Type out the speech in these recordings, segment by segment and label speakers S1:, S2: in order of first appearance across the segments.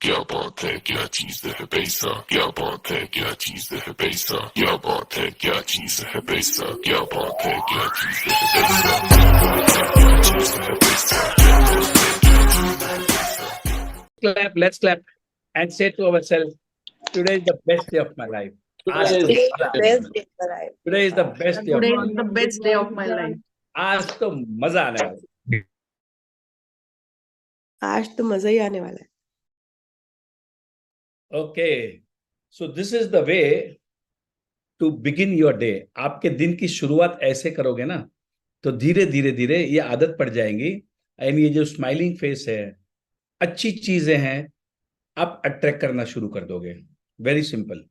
S1: क्या बात है, क्या चीज है पैसा, क्या बात है, क्या चीज है पैसा, क्या बात है, क्या चीज है पैसा, क्या बात है, क्या चीज है पैसा, क्या चीज है पैसा, क्या बात है, क्या चीज है पैसा।
S2: Clap, let's clap and say to ourselves, today is the best day of my life. आज
S3: Today
S2: तो
S3: is the best day of my life.
S2: today is the best day of
S3: Today
S2: my
S3: is
S2: life.
S3: the best day of my life.
S2: आज तो मजा आने वाला है।
S4: आज तो मजा ही आने वाला है।
S2: Okay, so this is the way to begin your day. आपके दिन की शुरुआत ऐसे करोगे ना तो धीरे धीरे धीरे ये आदत पड़ जाएंगी। एंड ये जो स्माइलिंग फेस है, अच्छी चीजें हैं, आप अट्रैक्ट करना शुरू कर दोगे। Very simple.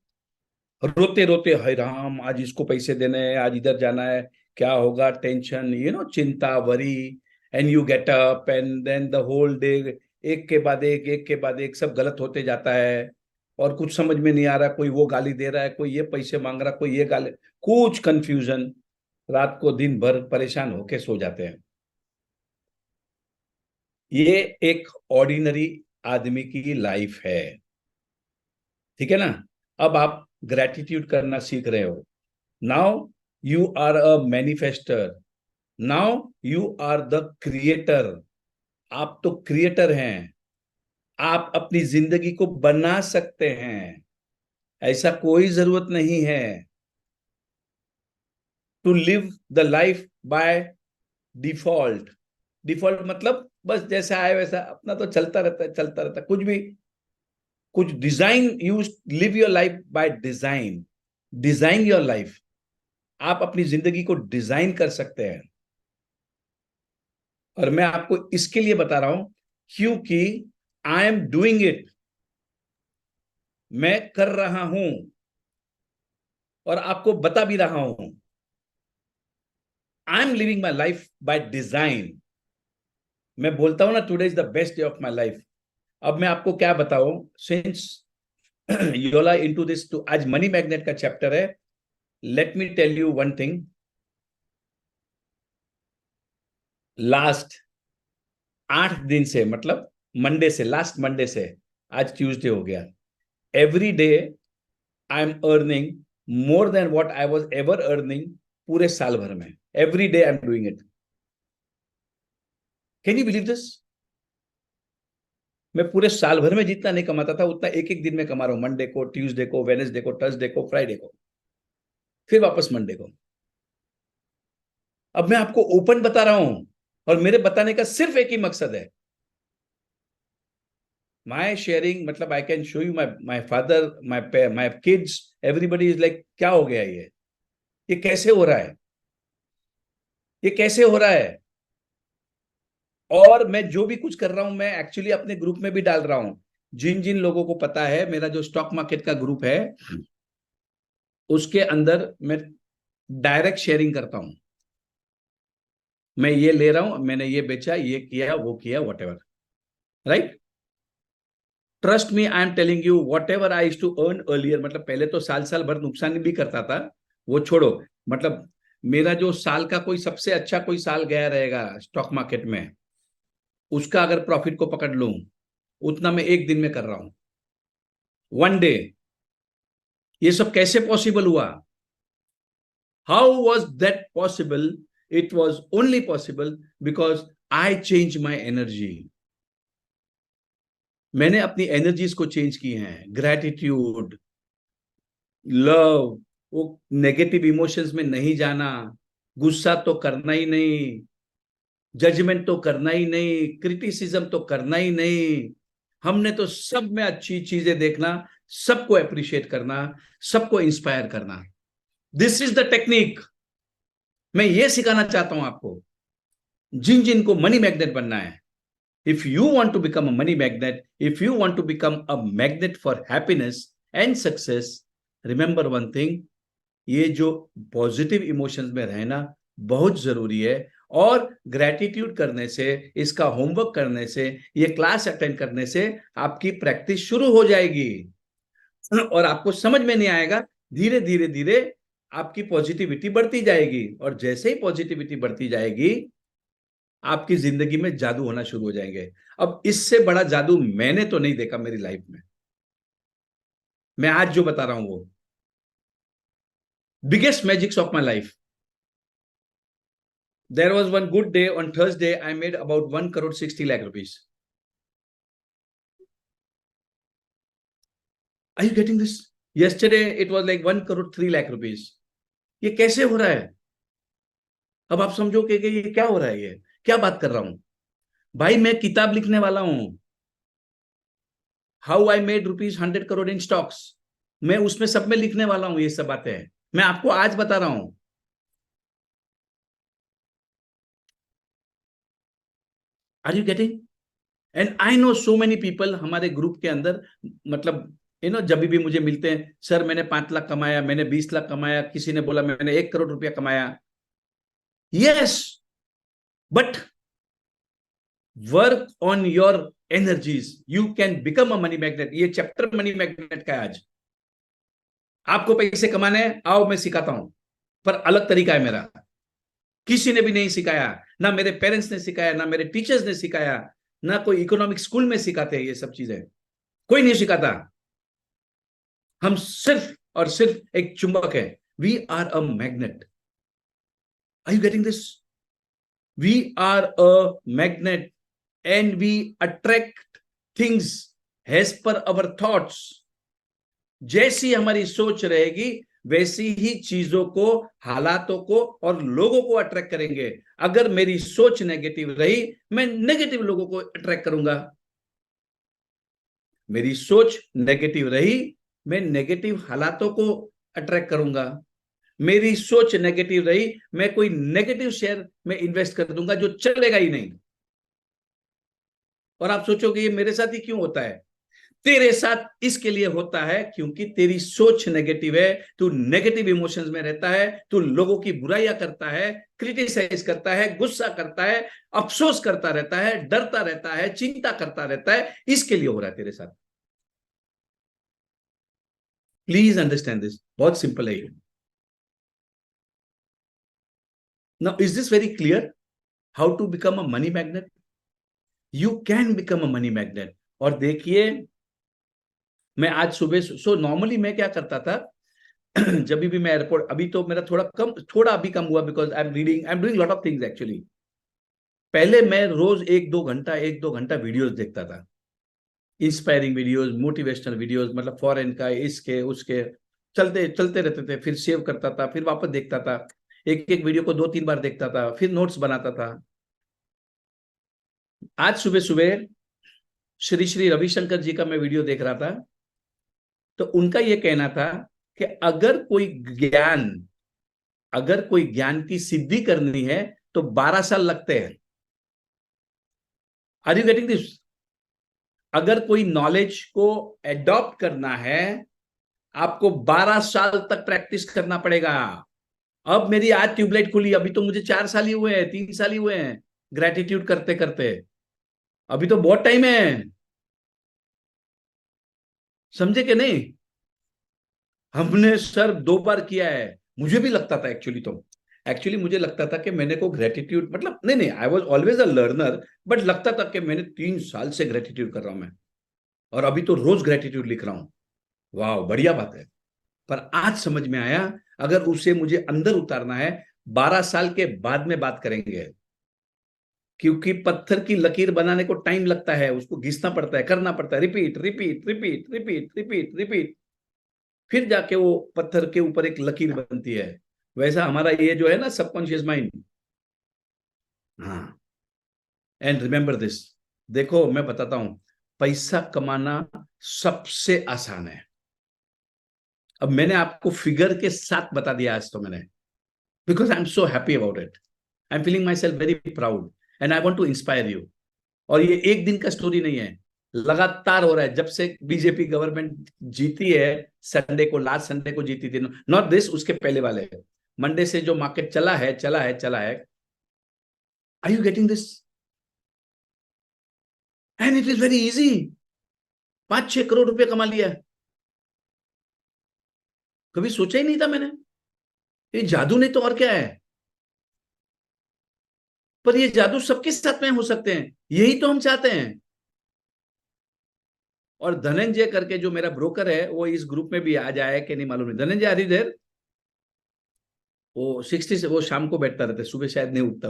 S2: रोते रोते हाय राम, आज इसको पैसे देने हैं, आज इधर जाना है, क्या होगा, टेंशन, चिंता, worry, and you get up and then the whole day एक के बाद एक सब गलत होते जाता है और कुछ समझ में नहीं आ रहा। कोई वो गाली दे रहा है, कोई ये पैसे मांग रहा, कोई ये गाली, कुछ कंफ्यूजन, रात को दिन भर परेशान होके सो जाते हैं। ये एक ऑर्डिनरी आदमी की लाइफ है, ठीक है ना। अब आप ग्रेटिट्यूड करना सीख रहे हो। Now you are a manifester, now you are the creator. आप तो क्रिएटर हैं, आप अपनी जिंदगी को बना सकते हैं। ऐसा कोई जरूरत नहीं है to live the life by default. Default मतलब बस जैसा आए वैसा अपना तो चलता रहता है, चलता रहता है, कुछ भी कुछ design. You live your life by design, design your life. आप अपनी जिंदगी को डिजाइन कर सकते हैं। और मैं आपको इसके लिए बता रहा हूं क्योंकि आई एम डूइंग इट, मैं कर रहा हूं और आपको बता भी रहा हूं। I am living my life by design. मैं बोलता हूं ना today is the best day of my life. अब मैं आपको क्या बताऊं, सिंस योला इनटू दिस, टू आज मनी मैग्नेट का चैप्टर है। Let me tell you one thing. Last 8 दिन से, मतलब मंडे से, लास्ट मंडे से आज ट्यूसडे हो गया, every day I am earning more than what I was ever earning पूरे साल भर में। Every day I am doing it. Can you believe this? मैं पूरे साल भर में जितना नहीं कमाता था उतना एक एक दिन में कमा रहा हूं। मंडे को, ट्यूसडे को, वेडनेसडे को, थर्सडे को, फ्राइडे को, फिर वापस मंडे को। अब मैं आपको ओपन बता रहा हूं और मेरे बताने का सिर्फ एक ही मकसद है। माय शेयरिंग मतलब I can show you my father, my kids, everybody is like क्या हो गया ये कैसे हो रहा है, ये कैसे हो रहा है। और मैं जो भी कुछ कर रहा हूं मैं एक्चुअली अपने ग्रुप में भी डाल रहा हूं। जिन जिन लोगों को पता है, मेरा जो स्टॉक मार्केट का ग्रुप है उसके अंदर मैं डायरेक्ट शेयरिंग करता हूं। मैं ये ले रहा हूं, मैंने ये बेचा, ये किया, वो किया, whatever, right. Trust me, I am telling you, whatever I used to earn earlier, मतलब पहले तो साल साल भर नुकसान भी करता था, वो छोड़ो। मतलब मेरा जो साल का कोई सबसे अच्छा कोई साल गया रहेगा स्टॉक मार्केट में, उसका अगर प्रॉफिट को पकड़ लूं, उतना मैं एक दिन में कर रहा हूं, वन डे। ये सब कैसे पॉसिबल हुआ? How was that possible? It was only possible because I change my energy. मैंने अपनी एनर्जीज को चेंज की हैं। ग्रैटिट्यूड, लव, वो नेगेटिव इमोशंस में नहीं जाना, गुस्सा तो करना ही नहीं, जजमेंट तो करना ही नहीं, क्रिटिसिज्म तो करना ही नहीं। हमने तो सब में अच्छी चीजें देखना, सबको अप्रिशिएट करना, सबको इंस्पायर करना। This is the technique. मैं ये सिखाना चाहता हूं आपको, जिन जिन को मनी मैग्नेट बनना है। If you want to become a money magnet, if you want to become a magnet for happiness and success, remember one thing, ये जो पॉजिटिव इमोशंस में रहना बहुत जरूरी है। और ग्रैटिट्यूड करने से, इसका होमवर्क करने से, ये क्लास अटेंड करने से आपकी प्रैक्टिस शुरू हो जाएगी और आपको समझ में नहीं आएगा। धीरे धीरे धीरे आपकी पॉजिटिविटी बढ़ती जाएगी और जैसे ही पॉजिटिविटी बढ़ती जाएगी, आपकी जिंदगी में जादू होना शुरू हो जाएंगे। अब इससे बड़ा जादू मैंने तो नहीं देखा मेरी लाइफ में। मैं आज जो बता रहा हूं वो biggest magics of my life. There was one good day on Thursday, I made about 1 crore 60 lakh rupees। Are you getting this? yesterday it was like 1 crore 3 lakh rupees। ये कैसे हो रहा है? अब आप समझो कि ये क्या हो रहा है, ये क्या बात कर रहा हूं भाई। मैं किताब लिखने वाला हूं, how I made ₹100 crore in stocks. मैं उसमें सब में लिखने वाला हूं ये सब बातें, मैं आपको आज बता रहा हूं। Are you getting? And I know so many people हमारे ग्रुप के अंदर, मतलब जब भी मुझे मिलते हैं, सर मैंने 5 लाख कमाया, मैंने 20 लाख कमाया, किसी ने बोला मैंने 1 करोड़ रुपया कमाया। Yes, but work on your energies, you can become a money magnet. ये चैप्टर मनी मैग्नेट का है आज। आपको पैसे कमाने हैं, आओ मैं सिखाता हूं, पर अलग तरीका है मेरा। किसी ने भी नहीं सिखाया, ना मेरे पेरेंट्स ने सिखाया, ना मेरे टीचर्स ने सिखाया, ना कोई इकोनॉमिक स्कूल में सिखाते हैं ये सब चीजें, कोई नहीं सिखाता। हम सिर्फ और सिर्फ एक चुंबक है। We are a magnet. Are you getting this? We are a magnet and we attract things as per our thoughts. जैसी हमारी सोच रहेगी वैसी ही चीजों को, हालातों को और लोगों को अट्रैक्ट करेंगे। अगर मेरी सोच नेगेटिव रही, मैं नेगेटिव लोगों को अट्रैक्ट करूंगा। मेरी सोच नेगेटिव रही, मैं नेगेटिव हालातों को अट्रैक्ट करूंगा। मेरी सोच नेगेटिव रही, मैं कोई नेगेटिव शेयर में इन्वेस्ट कर दूंगा जो चलेगा ही नहीं। और आप सोचोगे ये मेरे साथ ही क्यों होता है? तेरे साथ इसके लिए होता है क्योंकि तेरी सोच नेगेटिव है, तू नेगेटिव इमोशंस में रहता है, तू लोगों की बुराइयां करता है, क्रिटिसाइज करता है, गुस्सा करता है, अफसोस करता रहता है, डरता रहता है, चिंता करता रहता है। इसके लिए हो रहा है तेरे साथ। प्लीज अंडरस्टैंड दिस, बहुत सिंपल है ये। Now is this very clear how to become a money magnet? You can become a money magnet. और देखिए, मैं आज सुबह नॉर्मली मैं क्या करता था जब भी मैं एयरपोर्ट, अभी तो मेरा थोड़ा अभी कम हुआ because I am reading, I am doing lot of things actually. पहले मैं रोज 1-2 घंटा वीडियोस देखता था, इंस्पायरिंग वीडियोस, मोटिवेशनल वीडियोस, मतलब फॉरेन का, इसके उसके, चलते चलते रहते थे। फिर सेव करता था, फिर वापस देखता था, एक एक वीडियो को 2-3 बार देखता था, फिर नोट्स बनाता था। आज सुबह सुबह श्री श्री रविशंकर जी का मैं वीडियो देख रहा था, तो उनका यह कहना था कि अगर कोई ज्ञान की सिद्धि करनी है तो 12 साल लगते हैं। Are you getting this? अगर कोई नॉलेज को एडॉप्ट करना है, आपको 12 साल तक प्रैक्टिस करना पड़ेगा। अब मेरी आज ट्यूबलाइट खुली, अभी तो मुझे 4 साल ही हुए हैं, 3 साल ही हुए हैं ग्रेटिट्यूड करते करते। अभी तो बहुत टाइम है, समझे कि नहीं? हमने सर 2 बार किया है। मुझे भी लगता था एक्चुअली मुझे लगता था कि मैंने को ग्रेटिट्यूड, मतलब नहीं, I was always a learner, but लगता था कि मैंने 3 साल से ग्रेटिट्यूड कर रहा हूं मैं, और अभी तो रोज ग्रेटिट्यूड लिख रहा हूं। वाह, बढ़िया बात है। पर आज समझ में आया, अगर उसे मुझे अंदर उतारना है, 12 साल के बाद में बात करेंगे, क्योंकि पत्थर की लकीर बनाने को टाइम लगता है, उसको घिसना पड़ता है, करना पड़ता है, repeat repeat repeat repeat repeat repeat, फिर जाके वो पत्थर के ऊपर एक लकीर बनती है। वैसा हमारा ये जो है ना सबकॉन्शियस माइंड। हाँ, एंड रिमेंबर दिस, देखो मैं बताता हूं, पैसा कमाना सबसे आसान है। अब मैंने आपको फिगर के साथ बता दिया आज तो मैंने, because I am so happy about it. I am feeling myself very proud and I want to inspire you. और ये एक दिन का स्टोरी नहीं है, लगातार हो रहा है। जब से बीजेपी गवर्नमेंट जीती है, संडे को, लास्ट संडे को जीती थी, नॉट दिस, उसके पहले वाले मंडे से जो मार्केट चला है चला है चला है। Are you getting this? And it is very easy. 5-6 crore रुपए कमा लिया, कभी सोचा ही नहीं था मैंने। ये जादू नहीं तो और क्या है? पर ये जादू सबके साथ में हो सकते हैं, यही तो हम चाहते हैं। और धनंजय करके जो मेरा ब्रोकर है, वो इस ग्रुप में भी आ जाए कि नहीं मालूम नहीं। Dhananjay are you there? वो 60 से वो शाम को बैठता रहता है, सुबह शायद नहीं उठता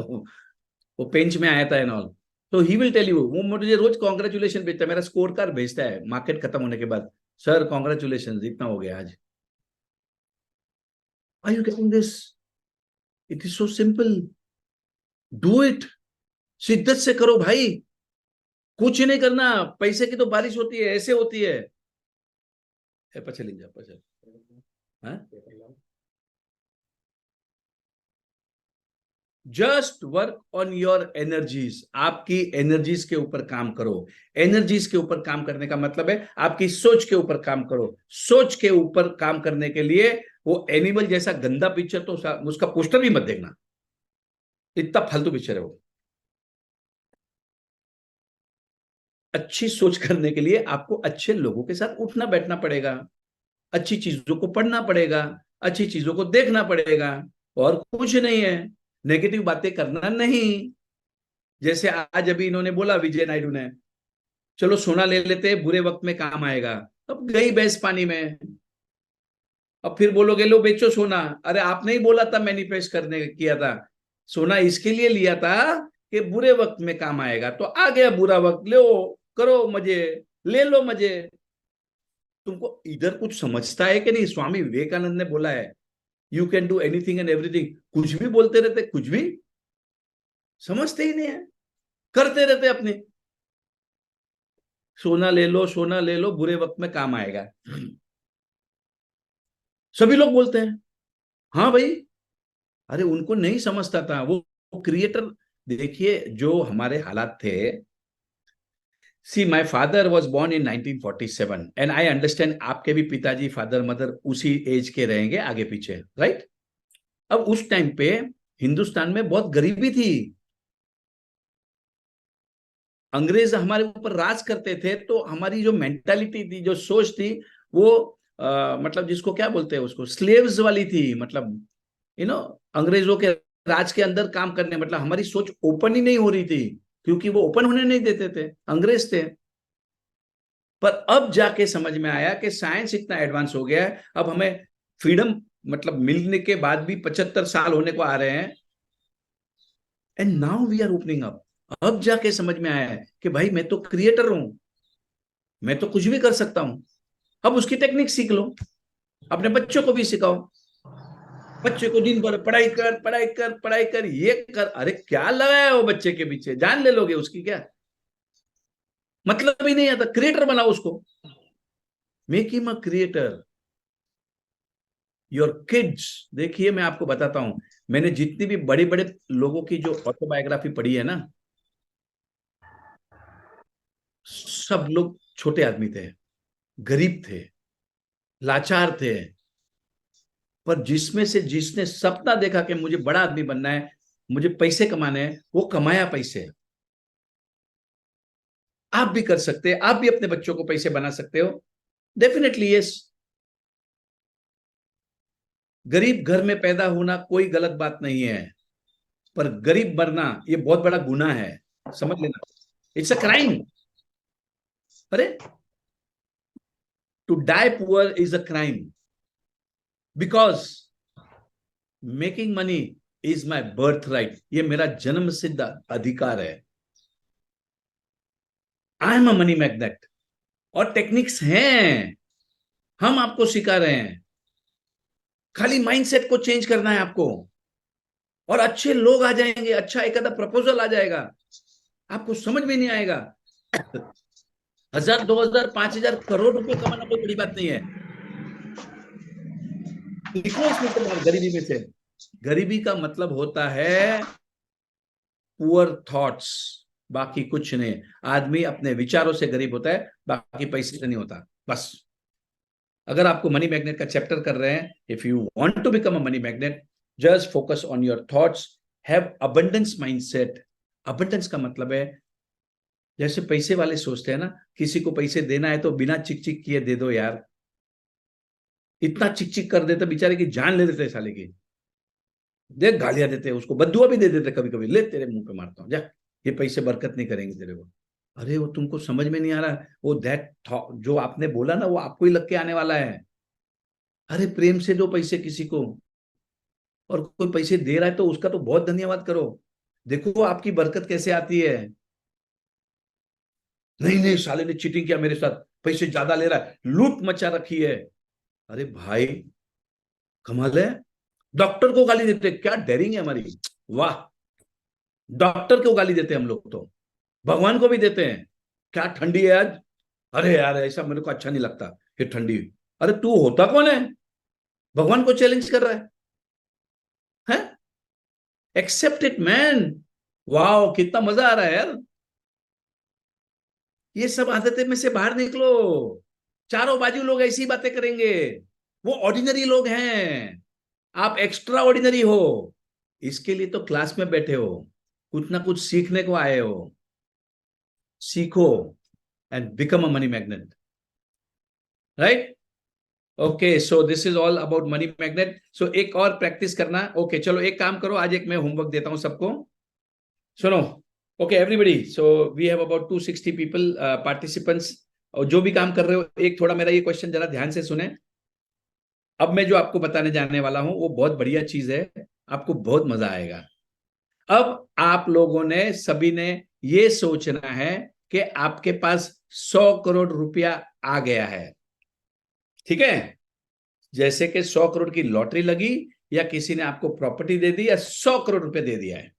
S2: वो पेंच में आया था एंड ऑल। तो ही विल टेल यू, वो मुझे रोज कॉन्ग्रेचुलेशन भेजता है, मेरा स्कोर कार्ड भेजता है मार्केट खत्म होने के बाद, सर कॉन्ग्रेचुलेशन इतना हो गया आज। Are you getting this? It is so simple, do it, शिद्दत से करो भाई, कुछ नहीं करना। पैसे की तो बारिश होती है, ऐसे होती है। पचल जा पचल, just work on your energies. आपकी एनर्जीज के ऊपर काम करो। एनर्जीज के ऊपर काम करने का मतलब है आपकी सोच के ऊपर काम करो। सोच के ऊपर काम करने के लिए वो एनिमल जैसा गंदा पिक्चर तो उसका पोस्टर भी मत देखना, इतना फालतू पिक्चर है वो। अच्छी सोच करने के लिए आपको अच्छे लोगों के साथ उठना बैठना पड़ेगा, अच्छी चीजों को पढ़ना पड़ेगा, अच्छी चीजों को देखना पड़ेगा, और कुछ नहीं है। नेगेटिव बातें करना नहीं। जैसे आज अभी इन्होंने बोला विजय नायडू ने, चलो सोना ले लेते हैं, बुरे वक्त में काम आएगा। अब गई भैंस पानी में। अब फिर बोलोगे लो बेचो सोना। अरे आपने ही बोला था, मैनिफेस्ट करने किया था, सोना इसके लिए लिया था कि बुरे वक्त में काम आएगा। तो आ गया बुरा वक्त, लो करो मजे, ले लो मजे। तुमको इधर कुछ समझता है कि नहीं? स्वामी विवेकानंद ने बोला है, you can do anything and everything. कुछ भी बोलते रहते, कुछ भी समझते ही नहीं है, करते रहते अपने। सोना ले लो, सोना ले लो, बुरे वक्त में काम आएगा। सभी लोग बोलते हैं, हाँ भाई। अरे उनको नहीं समझता था वो क्रिएटर। देखिए जो हमारे हालात थे। See my father was born in 1947 and I understand आपके भी पिताजी फादर मदर उसी एज के रहेंगे, आगे पीछे, राइट। अब उस टाइम पे हिंदुस्तान में बहुत गरीबी थी। अंग्रेज हमारे ऊपर राज करते थे, तो हमारी जो मेंटालिटी थी, जो सोच थी, वो मतलब जिसको क्या बोलते हैं, उसको स्लेव्स वाली थी। मतलब अंग्रेजों के राज के अंदर काम करने, मतलब हमारी सोच ओपन ही नहीं हो रही थी, क्योंकि वो ओपन होने नहीं देते थे, अंग्रेज थे। पर अब जाके समझ में आया कि साइंस इतना एडवांस हो गया है, अब हमें फ्रीडम मतलब मिलने के बाद भी 75 साल होने को आ रहे हैं, and now we are opening up. अब जाके समझ में आया है कि भाई मैं तो क्रिएटर हूं, मैं तो कुछ भी कर सकता हूं। अब उसकी टेक्निक सीख लो, अपने बच्चों को भी सिखाओ। बच्चे को दिन भर पढ़ाई कर पढ़ाई कर पढ़ाई कर, ये कर। अरे क्या लगाया वो बच्चे के पीछे, जान ले लोगे उसकी क्या? मतलब ही नहीं आता। क्रिएटर बनाओ उसको, make him a creator. Your kids, देखिए मैं आपको बताता हूं, मैंने जितनी भी बड़े बड़े लोगों की जो ऑटोबायोग्राफी पढ़ी है ना, सब लोग छोटे आदमी थे, गरीब थे, लाचार थे। पर जिसमें से जिसने सपना देखा कि मुझे बड़ा आदमी बनना है, मुझे पैसे कमाने हैं, वो कमाया पैसे। आप भी कर सकते हैं, आप भी अपने बच्चों को पैसे बना सकते हो, डेफिनेटली यस। गरीब घर में पैदा होना कोई गलत बात नहीं है, पर गरीब बनना ये बहुत बड़ा गुनाह है, समझ लेना। It's a crime. अरे to die poor is a crime, because making money is my birthright. ये मेरा जन्म सिद्ध अधिकार है। I am a money magnet. और टेक्निक्स हैं, हम आपको सिखा रहे हैं। खाली माइंडसेट को चेंज करना है आपको, और अच्छे लोग आ जाएंगे, अच्छा एक आधा प्रपोजल आ जाएगा, आपको समझ में नहीं आएगा। 1000 2000 5000 करोड़ रुपए कमाना कोई बड़ी बात नहीं है। निकलो इसमें से बाहर, गरीबी में से। गरीबी का मतलब होता है पुअर थॉट्स, बाकी कुछ नहीं। आदमी अपने विचारों से गरीब होता है, बाकी पैसे से नहीं होता, बस। अगर आपको मनी मैग्नेट का चैप्टर कर रहे हैं, if you want to become a money magnet, just focus on your thoughts, have abundance mindset. Abundance का मतलब है, जैसे पैसे वाले सोचते हैं ना, किसी को पैसे देना है तो बिना चिक चिक किए दे दो यार। इतना चिक चिक कर देते बेचारे की जान ले लेते साले की। देख गालियां देते हैं उसको, बद्दुआ भी दे देते कभी कभी, ले तेरे मुंह पे मारता हूँ जा, ये पैसे बरकत नहीं करेंगे तेरे को। अरे वो तुमको समझ में नहीं आ रहा, वो दैट जो आपने बोला ना, वो आपको ही लग के आने वाला है। अरे प्रेम से दो पैसे किसी को, और कोई पैसे दे रहा है तो उसका तो बहुत धन्यवाद करो, देखो आपकी बरकत कैसे आती है। नहीं नहीं, साले ने चीटिंग किया मेरे साथ, पैसे ज्यादा ले रहा है, लूट मचा रखी है। अरे भाई कमाल है, डॉक्टर को गाली देते, क्या डेयरिंग है हमारी, वाह। डॉक्टर को गाली देते हम लोग तो, भगवान को भी देते हैं। क्या ठंडी है आज, अरे यार ऐसा मेरे को अच्छा नहीं लगता ये ठंडी। अरे तू होता कौन है, भगवान को चैलेंज कर रहा है? Accept it man. वाह कितना मजा आ रहा है यार। ये सब आदतें में से बाहर निकलो, चारों बाजू लोग ऐसी बातें करेंगे, वो ऑर्डिनरी लोग हैं, आप एक्स्ट्रा ऑर्डिनरी हो। इसके लिए तो क्लास में बैठे हो, कुछ ना कुछ सीखने को आए हो, सीखो and become a money magnet, right? Okay, so this is all about money magnet. So एक और प्रैक्टिस करना। ओके चलो एक काम करो, आज एक मैं होमवर्क देता हूं सबको, सुनो। Okay everybody, so we have about 260 people participants, और जो भी काम कर रहे हो, एक थोड़ा मेरा ये क्वेश्चन जरा ध्यान से सुने। अब मैं जो आपको बताने जाने वाला हूं वो बहुत बढ़िया चीज है, आपको बहुत मजा आएगा। अब आप लोगों ने सभी ने ये सोचना है कि आपके पास 100 करोड़ रुपया आ गया है, ठीक है? जैसे कि 100 करोड़ की लॉटरी लगी, या किसी ने आपको प्रॉपर्टी दे दी, या 100 करोड़ रुपए दे दिया है,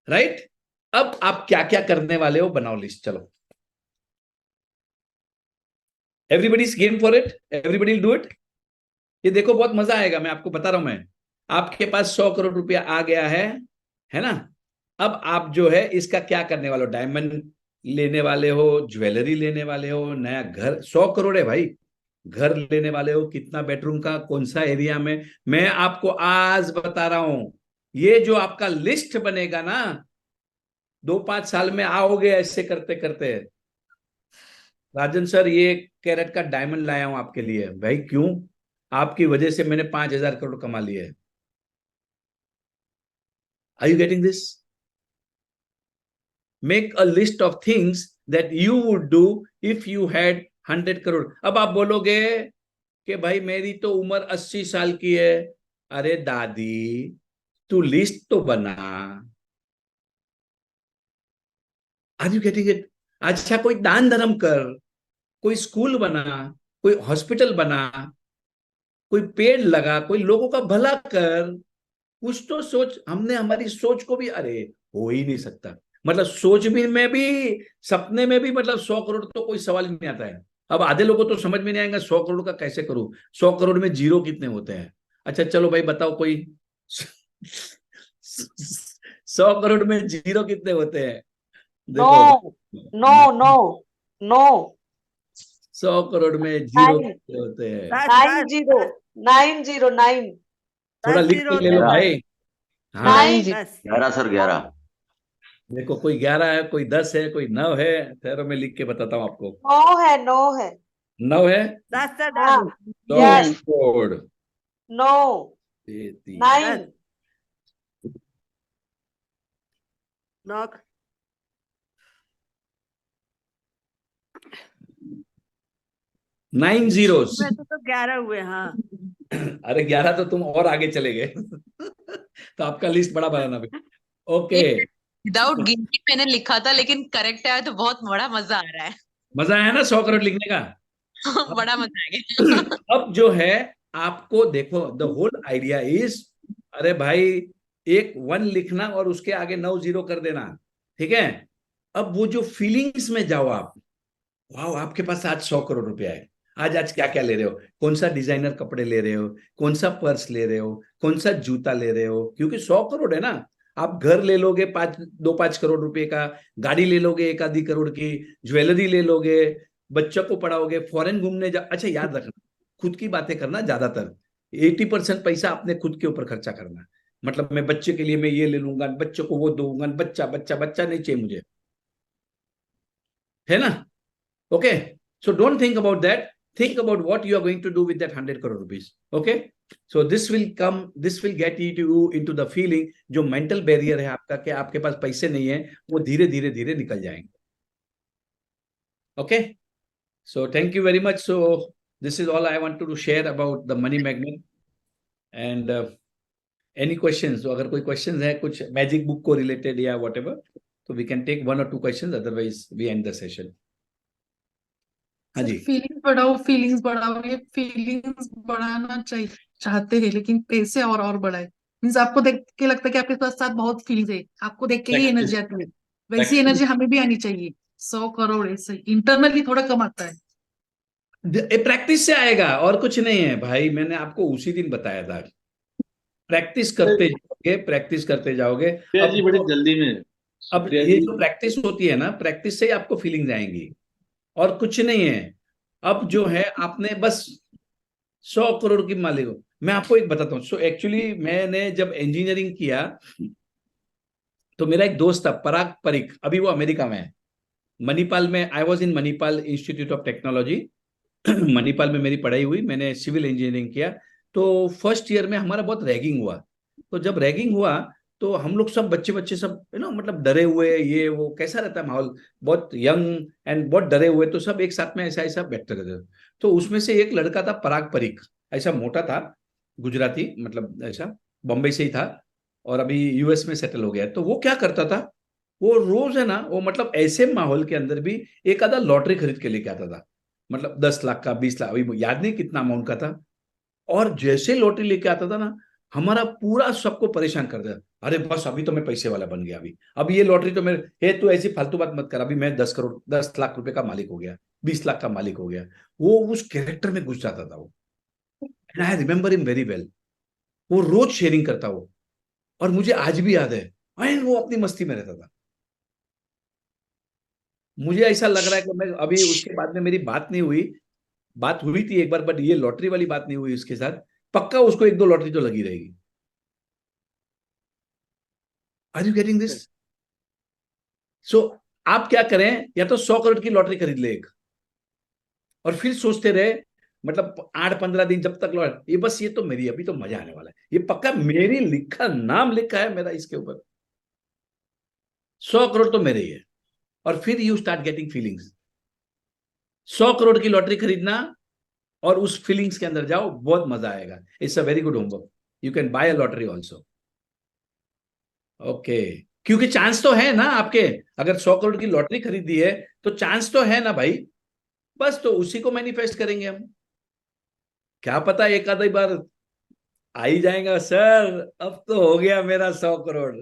S2: राइट? अब आप क्या क्या करने वाले हो, बनाओ लिस्ट, चलो। Everybody is game for it, everybody do it. ये देखो बहुत मजा आएगा, मैं आपको बता रहा हूं। मैं आपके पास 100 करोड़ रुपया आ गया है ना? अब आप जो है इसका क्या करने वाले हो? डायमंड लेने वाले हो, ज्वेलरी लेने वाले हो, नया घर, 100 करोड़ है भाई, घर लेने वाले हो, कितना बेडरूम का, कौन सा एरिया में, मैं आपको आज बता रहा हूं। ये जो आपका लिस्ट बनेगा ना, 2-5 साल में आओगे ऐसे करते करते। राजन सर ये कैरेट का डायमंड लाया हूं आपके लिए। भाई क्यों? आपकी वजह से मैंने 5,000 करोड़ कमा लिए। Are you getting this? Make a list of things that you would do if you had 100 crore. अब आप बोलोगे कि भाई मेरी तो उम्र 80 साल की है। अरे दादी, तू लिस्ट तो बना। Are you getting it? अच्छा कोई दान धर्म कर, कोई स्कूल बना, कोई हॉस्पिटल बना, कोई पेड़ लगा, कोई लोगों का भला कर, कुछ तो सोच। हमने हमारी सोच को भी, अरे हो ही नहीं सकता, मतलब सोच भी में भी, सपने में भी, मतलब 100 करोड़ तो कोई सवाल ही नहीं आता है। अब आधे लोगों को तो समझ में नहीं आएगा 100 करोड़ का कैसे करूं, 100 करोड़ में जीरो कितने होते हैं? अच्छा चलो भाई बताओ कोई 100 करोड़ में जीरो कितने होते हैं? देखो
S3: नो नो नो
S2: 100 करोड़ में जीरो कितने होते हैं?
S3: 90 909
S2: थोड़ा लिख के ले लो भाई। हाँ
S4: 11 सर 11।
S2: देखो कोई 11 है, कोई 10 है, कोई 9 है। ठहरो मैं लिख के बताता हूँ आपको।
S3: 9 है
S2: 9 है।
S3: 10
S2: करोड़
S3: 9
S2: 9
S3: 9
S2: 9 zeros।
S5: तो 11 हुए। हाँ
S2: अरे 11 तो तुम और आगे चले गए तो आपका लिस्ट बड़ा बनाना भी। ओके
S6: विदाउट गिनती मैंने लिखा था, लेकिन करेक्ट है तो बहुत बड़ा मजा आ रहा है।
S2: मजा आया ना 100 करोड़ लिखने का?
S6: बड़ा मजा आ गया।
S2: अब जो है आपको देखो, द होल आइडिया इज, अरे भाई एक 1 लिखना और उसके आगे 9 जीरो कर देना, ठीक है? अब वो जो फीलिंग्स में जाओ आप, वाह आपके पास आज 100 करोड़ रुपया है, आज आज क्या क्या ले रहे हो, कौन सा डिजाइनर कपड़े ले रहे हो, कौन सा पर्स ले रहे हो, कौन सा जूता ले रहे हो, क्योंकि 100 करोड़ है ना। आप घर ले लोगे 2-5 करोड़ रुपए का, गाड़ी ले लोगे 1-आधी करोड़ की, ज्वेलरी ले लोगे, बच्चों को पढ़ाओगे, फॉरेन घूमने जा। अच्छा याद रखना, खुद की बातें करना, ज्यादातर 80% पैसा अपने खुद के ऊपर खर्चा करना। मतलब मैं बच्चे के लिए मैं ये ले लूंगा, बच्चों को वो दूंगा, बच्चा बच्चा बच्चा नहीं चाहिए मुझे, है ना? Okay, so don't think about that. Think about what you are going to do with that 100 crore rupees. Okay, so this will get you into the feeling, जो मेंटल बैरियर है आपका कि आपके पास पैसे नहीं है, वो धीरे धीरे धीरे निकल जाएंगे. Okay, so thank you very much. So this is all I wanted to share about the money magnet. And any questions? तो अगर कोई क्वेश्चंस है कुछ मैजिक बुक को रिलेटेड या व्हाटएवर, तो we can take 1 or 2 questions, otherwise we end the session. हाँ जी.
S5: फीलिंग्स बढ़ाओ, ये फीलिंग्स बढ़ाना चाहिए, चाहते हैं, लेकिन कैसे और बढ़ाए? मीन्स आपको देख के लगता है कि आपके पास साथ बहुत फीलिंग्स है, आपको देख के ही
S2: Practice.
S5: एनर्जी आती है, वैसी
S2: Practice.
S5: एनर्जी हमें भी आनी चाहिए. 100 करोड़ ऐसे इंटरनली थोड़ा कम आता है.
S2: प्रैक्टिस से आएगा, और कुछ नहीं है भाई. मैंने आपको उसी दिन बताया था, प्रैक्टिस करते जाओगे, प्रैक्टिस करते जाओगे.
S7: जी बड़ी जल्दी में.
S2: अब ये जो प्रैक्टिस होती है ना, प्रैक्टिस से ही आपको फीलिंग्स आएंगी, और कुछ नहीं है. अब जो है आपने बस 100 करोड़ की मालिक हो. मैं आपको एक बताता हूँ. सो एक्चुअली मैंने जब इंजीनियरिंग किया, तो मेरा एक दोस्त था पराग परीख, अभी वो अमेरिका में है, मणिपाल में. I was in Manipal institute of technology. Manipal में मेरी पढ़ाई हुई, मैंने सिविल इंजीनियरिंग किया. तो फर्स्ट ईयर में हमारा बहुत रैगिंग हुआ. तो जब रैगिंग हुआ, तो हम लोग सब बच्चे सब मतलब डरे हुए, ये वो कैसा रहता है माहौल, बहुत यंग एंड बहुत डरे हुए. तो सब एक साथ में ऐसा बैठते रहते थे. तो उसमें से एक लड़का था पराग परीख, ऐसा मोटा था, गुजराती, मतलब ऐसा बॉम्बे से ही था, और अभी यूएस में सेटल हो गया. तो वो क्या करता था, वो रोज है ना, वो मतलब ऐसे माहौल के अंदर भी एक आधा लॉटरी खरीद के लेके आता था. मतलब 10 लाख का, 20 लाख, अभी याद नहीं कितना अमाउंट का था. और जैसे लॉटरी लेके आता था ना, हमारा पूरा सबको परेशान कर दिया. अरे बस अभी तो मैं पैसे वाला बन गया, अब ये लॉटरी तो मेरे, हे तू ऐसी फालतू बात मत कर, अभी मैं 10 लाख रुपए का मालिक हो गया, 20 लाख का मालिक हो गया. वो उस कैरेक्टर में घुस जाता था वो. And I remember him very well. वो रोज शेयरिंग करता वो, और मुझे आज भी याद है. एंड वो अपनी मस्ती में रहता था. मुझे ऐसा लग रहा है कि मैं अभी, उसके बाद में मेरी बात हुई थी एक बार, बट ये लॉटरी वाली बात नहीं हुई उसके साथ. पक्का उसको 1-2 लॉटरी तो लगी रहेगी. Are you getting this? So आप क्या करें, या तो 100 करोड़ की लॉटरी खरीद ले एक, और फिर सोचते रहे, मतलब 8-15 दिन जब तक लॉटरी, ये बस, ये तो मेरी, अभी तो मजा आने वाला है, ये पक्का मेरी नाम लिखा है मेरा इसके ऊपर, 100 करोड़ तो मेरे ही है. और फिर you start getting feelings. 100 crore की लॉटरी खरीदना और उस फीलिंग्स के अंदर जाओ, बहुत मजा आएगा. It's a very good homework. You can buy a lottery also. Okay, क्योंकि चांस तो है ना आपके. अगर 100 करोड़ की लॉटरी खरीदी है, तो चांस तो है ना भाई. बस तो उसी को मैनिफेस्ट करेंगे हम. क्या पता एक आधी बार आ ही जाएगा, सर अब तो हो गया मेरा 100 करोड़.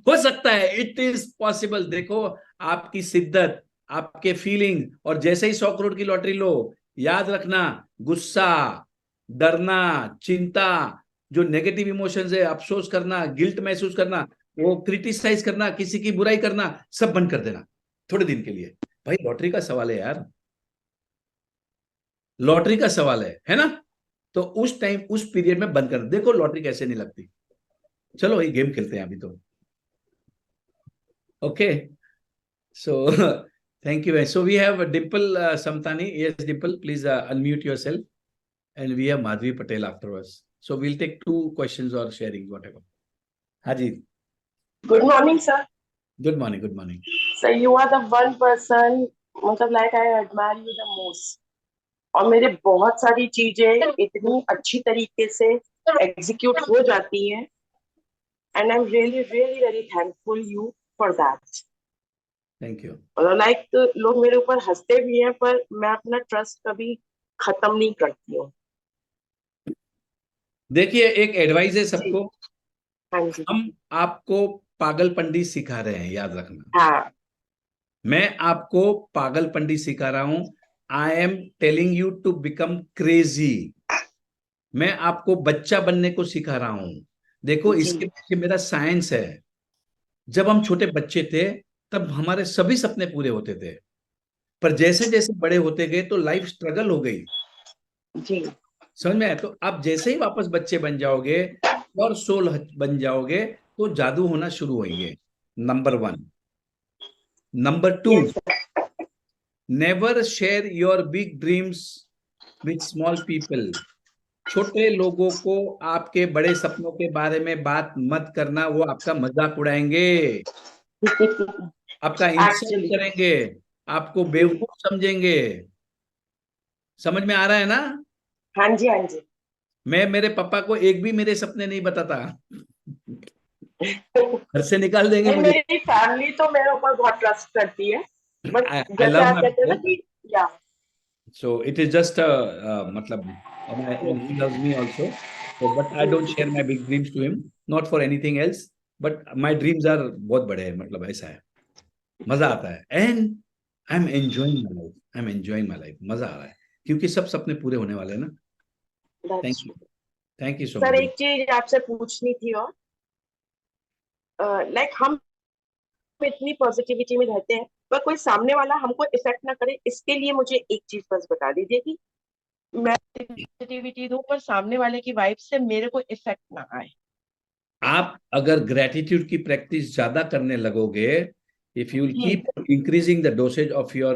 S2: हो सकता है, इट इज पॉसिबल. देखो, आपकी शिद्दत, आपके फीलिंग, और जैसे ही 100 करोड़ की लॉटरी लो, याद रखना, गुस्सा, डरना, चिंता, जो नेगेटिव इमोशंस है, अफसोस करना, गिल्ट महसूस करना, वो क्रिटिसाइज करना, किसी की बुराई करना, सब बंद कर देना थोड़े दिन के लिए. भाई लॉटरी का सवाल है यार, लॉटरी का सवाल है ना. तो उस टाइम, उस पीरियड में बंद कर. देखो लॉटरी कैसे नहीं लगती. चलो ये गेम खेलते हैं अभी तो. Okay, so thank you. So we have Dimple Samtani. Yes, Dimple, please unmute yourself. And we have Madhvi Patel afterwards. So we'll take 2 questions or sharing, whatever. Haji.
S8: Good morning, sir.
S2: Good morning. Good morning.
S8: So you are the one person, मतलब like I admire you the most. और मेरे बहुत सारी चीजें इतनी अच्छी तरीके से एग्जीक्यूट हो जाती हैं. And I'm really, really very thankful you for that.
S2: Thank you.
S8: और लाइक लोग मेरे ऊपर हंसते भी हैं, पर मैं अपना ट्रस्ट कभी खत्म नहीं करती हूँ.
S2: देखिए, एक एडवाइस है सबको.
S8: हाँ जी.
S2: हम आपको पागलपंडी सिखा रहे हैं, याद रखना.
S8: हाँ.
S2: मैं आपको पागलपंडी सिखा रहा हूं. I am telling you to become crazy. मैं आपको बच्चा बनने को सिखा रहा हूं. देखो, इसके पीछे मेरा साइंस है. जब हम छोटे बच्चे थे, तब हमारे सभी सपने पूरे होते थे, पर जैसे जैसे बड़े होते गए तो लाइफ स्ट्रगल हो गई.
S8: जी.
S2: समझ में आया? तो आप जैसे ही वापस बच्चे बन जाओगे और सोल बन जाओगे, तो जादू होना शुरू होंगे. Number 1. Number 2, never share your big dreams with small people. छोटे लोगों को आपके बड़े सपनों के बारे में बात मत करना, वो आपका मजाक उड़ाएंगे, आपका इंसल्ट
S8: Actually.
S2: करेंगे, आपको बेवकूफ समझेंगे। समझ में आ रहा है ना?
S8: हाँ जी, हाँ जी।
S2: मैं मेरे पापा को एक भी मेरे सपने नहीं बताता, घर से निकाल देंगे
S8: नहीं,
S2: मुझे।
S8: मेरी फैमिली तो मेरे ऊपर बहुत ट्रस्ट करती है, बट
S2: I
S8: जैसे
S2: love
S8: आप
S2: my
S8: कहते हैं ना
S2: mother.
S8: कि या
S2: So it is just matlab, and he loves me also. So, but I don't share my big dreams to him, not for anything else. But my dreams are बहुत बड़े हैं, मतलब ऐसा है, मजा आता है, and I'm enjoying my life. I'm enjoying my life. मजा आ रहा है, क्योंकि सब सपने पूरे होने वाले हैं ना।
S8: that's
S2: Thank you so
S8: sir,
S2: much.
S8: एक चीज आपसे पूछनी थी, और लाइक हम इतनी पॉजिटिविटी में रहते हैं, पर कोई सामने वाला हमको इफेक्ट ना करे, इसके लिए मुझे एक चीज बस बता दीजिए कि मैं पॉजिटिविटी दूं पर सामने वाले की वाइब से मेरे को इफेक्ट ना आए।
S2: आप अगर ग्रेटिट्यूड की प्रैक्टिस ज्यादा करने लगोगे, if you will keep increasing the dosage of your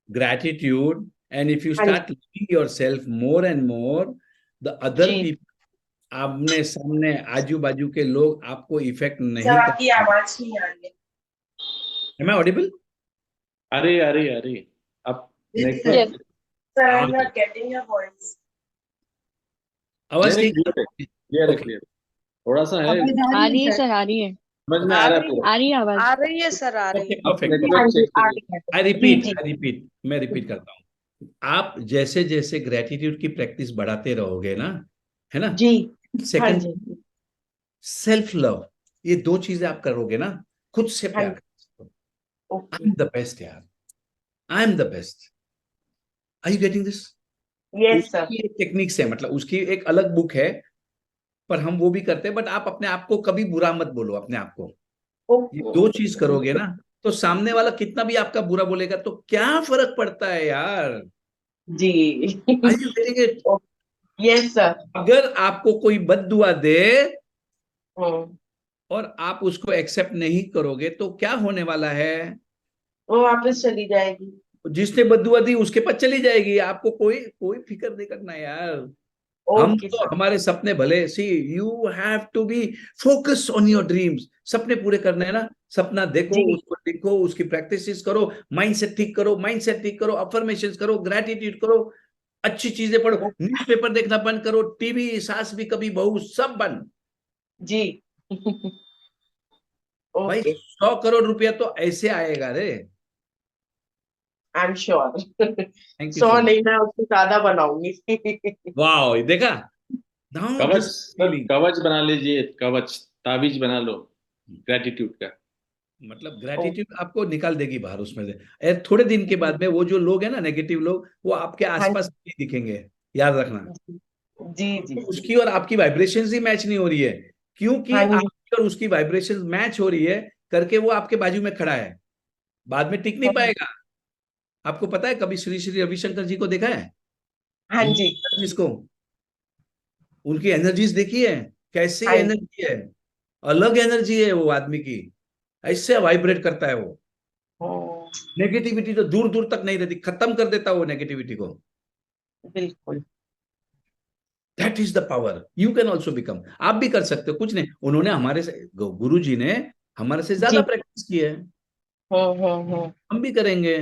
S2: gratitude, and if you start loving yourself more and more, the other
S8: ji.
S2: people, आमने सामने आजू बाजू के लोग आपको इफेक्ट नहीं
S8: सर,
S2: कर।
S8: आपकी आवाज नहीं आ रही है।
S2: Am I audible?
S7: अरे अब
S6: Yes.
S8: Sir, I am not getting your voice.
S2: आवाज ठीक
S7: क्लियर है, क्लियर। थोड़ा सा है,
S9: आ रही है सर, आ रही है,
S7: समझ में आ रहा है पूरा।
S9: आ रही है आवाज।
S3: आ रही है सर, आ रही है।
S2: परफेक्ट। आई रिपीट, मैं रिपीट करता हूँ। आप जैसे जैसे ग्रेटिट्यूड की प्रैक्टिस बढ़ाते रहोगे ना, है ना
S8: जी।
S2: सेकंड, सेल्फ लव, ये दो चीजें आप करोगे ना, खुद से प्यार। आई एम द बेस्ट यार, I am the best. Are you getting this?
S8: Yes sir.
S2: Techniques है, मतलब उसकी एक अलग बुक है, पर हम वो भी करते हैं। बट आप अपने आप को कभी बुरा मत बोलो, अपने आप को। ये दो चीज करोगे ना, तो सामने वाला कितना भी आपका बुरा बोलेगा तो क्या फर्क पड़ता है यार।
S8: जी।
S2: Are you getting it?
S8: Yes sir.
S2: अगर आपको कोई बद्दुआ दे और आप उसको एक्सेप्ट नहीं करोगे तो क्या होने वाला है?
S8: वो वापस चली जाएगी।
S2: जिसने बद्दुआ दी उसके पास चली जाएगी, आपको कोई कोई फिक्र नहीं करना यार। हम तो हमारे सपने भले, see you have to be focus on your dreams. सपने पूरे करने हैं ना, सपना देखो, उसको लिखो, उसकी प्रैक्टिस करो, माइंडसेट ठीक करो, अफर्मेशंस करो, ग्रेटिट्यूड करो, अच्छी चीजें पढ़ो, न्यूज़पेपर देखना बंद करो, टीवी सास भी कभी बहू सब बंद।
S8: जी।
S2: भाई 100 करोड़ रुपया तो ऐसे आएगा रे।
S8: I am sure.
S2: Thank you.
S8: 100 नहीं, मैं उससे ज्यादा बनाऊंगी।
S2: वाह, देखा?
S7: कवच बना लीजिए, कवच ताबीज बना लो ग्रेटिट्यूड का।
S2: मतलब ग्रेटिट्यूड आपको निकाल देगी बाहर उसमें से। थोड़े दिन के बाद में वो जो लोग हैं ना, नेगेटिव लोग, वो आपके आसपास नहीं दिखेंगे, याद रखना।
S8: जी जी।
S2: उसकी और आपकी वाइब्रेशंस ही मैच नहीं हो रही है, क्योंकि आपकी और उसकी वाइब्रेशंस मैच हो रही है करके वो आपके बाजू में खड़ा है, बाद में टिक नहीं पाएगा। आपको पता है, कभी श्री श्री रविशंकर जी को देखा है?
S8: हाँ जी।
S2: जिसको उनकी एनर्जीज देखी है, कैसी एनर्जी है, अलग एनर्जी है वो आदमी की, ऐसे वाइब्रेट करता है वो। नेगेटिविटी तो दूर दूर तक नहीं रहती, खत्म कर देता वो नेगेटिविटी को।
S8: बिल्कुल।
S2: That is the power. You can also become. आप भी कर सकते हो, कुछ नहीं, उन्होंने हमारे से, गुरु जी ने हमारे से ज्यादा प्रैक्टिस की है। हम भी करेंगे,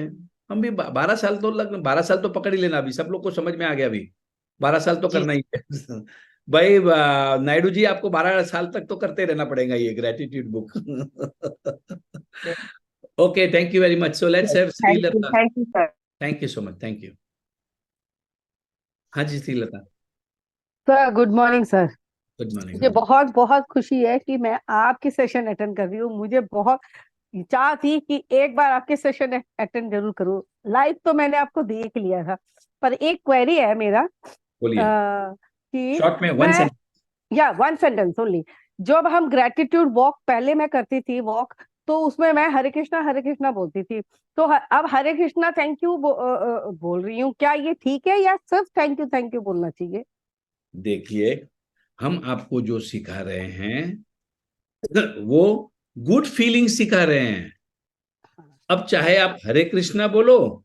S2: हम भी 12 साल तो 12 साल तो पकड़ ही लेना, अभी सब लोग को समझ में आ गया, अभी 12 साल तो करना ही है। भाई नायडू जी, आपको 12 साल तक तो करते रहना पड़ेगा ये gratitude book. Okay, thank you very much. So let's have Shreelata.
S8: Thank you sir.
S2: Thank you so much, thank you. हाँ जी Shreelata.
S10: Sir good morning sir.
S2: Good morning.
S10: मुझे बहुत बहुत खुशी है कि मैं आपकी सेशन अटेंड कर रही हूँ। मुझे बहुत चाह थी कि एक बार आपके सेशन अटेंड जरूर करूँ। लाइव तो मैंने आपको देख लिया था, पर एक क्वेरी है मेरा। कि
S2: शॉर्ट में
S10: वन सेंटेंस ओनली। जब हम ग्रेटिट्यूड वॉक पहले मैं करती थी वॉक, तो उसमें मैं हरे कृष्णा बोलती थी, तो अब हरे कृष्णा थैंक यू बोल रही हूँ। क्या ये ठीक है या सिर्फ थैंक यू बोलना चाहिए?
S2: देखिए, हम आपको जो सिखा रहे हैं वो गुड फीलिंग सिखा रहे हैं। अब चाहे आप हरे कृष्णा बोलो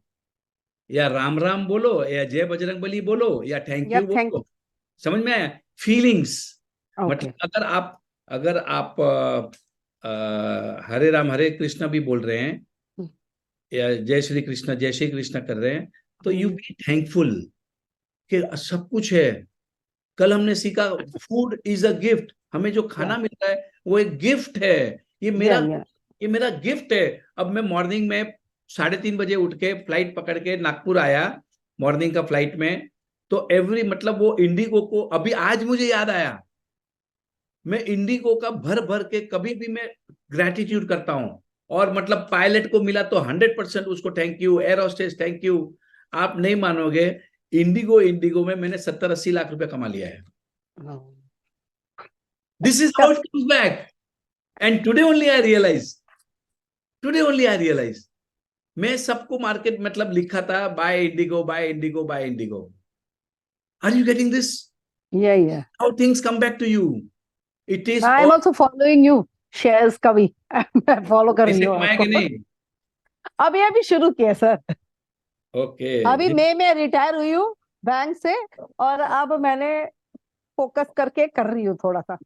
S2: या राम राम बोलो, या जय बजरंगबली बोलो, या थैंक
S10: या
S2: यू
S10: थैंक
S2: बोलो। समझ में आया? फीलिंग्स।
S10: ओके
S2: मतलब अगर आप हरे राम हरे कृष्णा भी बोल रहे हैं, या जय श्री कृष्णा कर रहे हैं, तो यू बी थैंकफुल कि सब कुछ है। कल हमने सीखा फूड इज अ गिफ्ट। हमें जो खाना मिल रहा है वो एक गिफ्ट है। ये मेरा
S10: या
S2: ये मेरा गिफ्ट है। अब मैं मॉर्निंग में 3:30 बजे उठ के फ्लाइट पकड़ के नागपुर आया, मॉर्निंग का फ्लाइट में। तो मतलब वो इंडिगो को अभी आज मुझे याद आया, मैं इंडिगो का भर भर के कभी भी मैं ग्रेटिट्यूड करता हूं। और मतलब पायलट को मिला तो 100% उसको thank you, air hostess thank you. आप नहीं मानोगे, इंडिगो में मैंने 70-80 लाख रुपए कमा लिया है। This is how it comes back. And today only I realise मैं सबको मार्केट मतलब लिखा था buy IndiGo buy IndiGo buy IndiGo. Are you getting this?
S10: या
S2: how things come back to you. It is
S10: I am also following you shares का भी मैं follow कर रही हूँ
S2: कमाए
S10: आपको।
S2: कि नहीं?
S10: अभी शुरू किया सर।
S2: ओके
S10: अभी मई में रिटायर हुई हूँ बैंक से, और अब मैंने फोकस करके कर रही हूँ थोड़ा सा।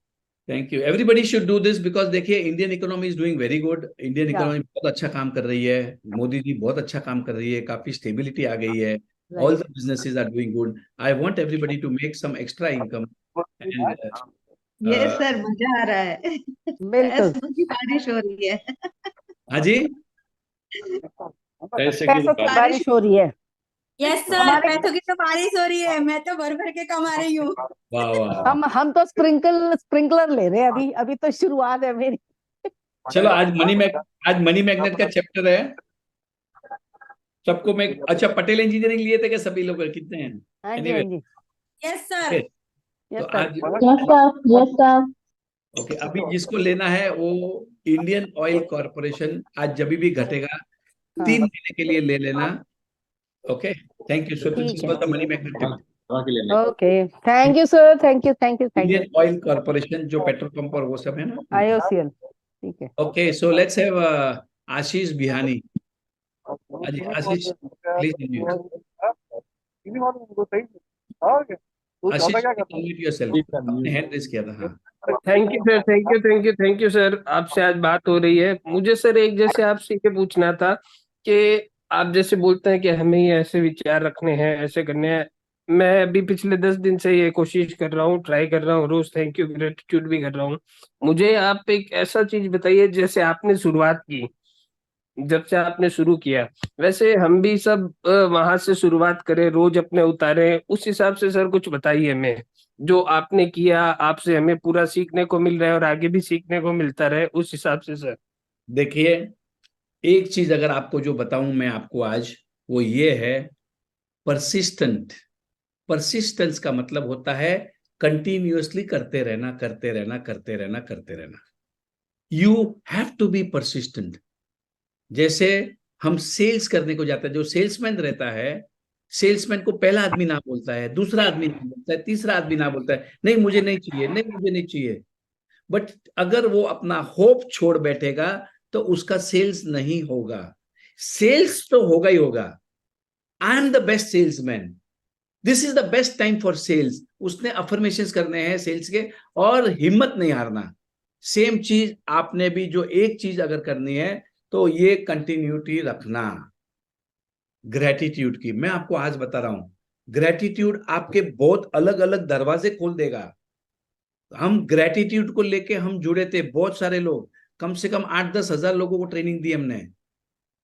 S2: Thank you. Everybody should do this because देखिए Indian economy is doing very good. Indian
S10: Yeah.
S2: Economy बहुत अच्छा काम कर रही है। मोदी जी बहुत अच्छा काम कर रही है, काफी स्टेबिलिटी आ गई है। All the businesses are doing good. I want everybody to make some extra income and
S9: yes sir, मजा आ रहा है।
S10: बिल्कुल
S9: पैसों की बारिश हो रही है।
S2: हाँ जी,
S7: पैसे की
S10: पैसों की
S7: बात।
S10: बारिश हो रही है।
S9: यस सर,
S10: हमारे
S9: पैसों की तो बारिश हो रही है। मैं तो भर भर के कमा रही हूँ।
S2: वाह वाह।
S10: हम तो स्प्रिंकलर ले रहे हैं। अभी तो शुरुआत है मेरी।
S2: चलो आज मनी मैग्नेट का चैप्टर है। सबको मैं अच्छा पटेल इंजीनियरिंग लिए थे क्या सभी लोग? कितने हैं?
S10: हाँ जी,
S2: Anyway,
S10: हाँ जी,
S9: यस सर।
S2: okay,
S10: यस
S2: तो
S10: सर।
S2: आज ओके अभी जिसको लेना है वो इंडियन ऑयल कॉर्पोरेशन आज जब भी घटेगा 3 महीने के लिए ले लेना। Okay thank you. So this
S10: ठीक
S2: is the money magnet tip.
S7: दवा के लिए
S10: okay, thank you sir, thank you
S2: Indian Oil Corporation जो पेट्रोल पंप और वो सब है ना।
S10: IOCL। ठीक है।
S2: Okay so let's have Ashish Bihani. अजी Ashish please Ashish unmute yourself. आपने हैंड रेज किया था। हाँ
S11: thank you sir, thank you sir. आपसे आज बात हो रही है। मुझे सर एक जैसे आपसे ये पूछना था कि आप जैसे बोलते हैं कि हमें ये ऐसे विचार रखने हैं, ऐसे करने हैं। मैं अभी पिछले 10 दिन से ये कोशिश कर रहा हूँ, ट्राई कर रहा हूँ, रोज थैंक यू ग्रेटिट्यूड भी कर रहा हूँ। मुझे आप एक ऐसा चीज बताइए, जैसे आपने शुरुआत की, जब से आपने शुरू किया, वैसे हम भी सब वहां से शुरुआत करें, रोज अपने उतारे, उस हिसाब से सर कुछ बताइए हमें। जो आपने किया, आपसे हमें पूरा सीखने को मिल रहा है और आगे भी सीखने को मिलता रहे, उस हिसाब से सर।
S2: देखिए एक चीज अगर आपको जो बताऊं मैं आपको आज, वो ये है परसिस्टेंट। परसिस्टेंस का मतलब होता है कंटिन्यूअसली करते रहना करते रहना करते रहना करते रहना। You have to be persistent. जैसे हम सेल्स करने को जाते हैं, जो सेल्समैन रहता है, सेल्समैन को पहला आदमी ना बोलता है, दूसरा आदमी ना बोलता है, तीसरा आदमी ना बोलता है नहीं मुझे नहीं चाहिए, नहीं मुझे नहीं चाहिए। बट अगर वो अपना होप छोड़ बैठेगा तो उसका सेल्स नहीं होगा। सेल्स तो होगा ही होगा। I am the best salesman, this is the best time for sales. उसने अफर्मेशंस करने हैं सेल्स के, और हिम्मत नहीं हारना। सेम चीज आपने भी जो एक चीज अगर करनी है तो ये कंटिन्यूटी रखना ग्रेटिट्यूड की। मैं आपको आज बता रहा हूं ग्रेटिट्यूड आपके बहुत अलग अलग दरवाजे खोल देगा। हम ग्रेटिट्यूड को लेके हम जुड़े थे, बहुत सारे लोग, कम से कम 8-10 हजार लोगों को ट्रेनिंग दी हमने।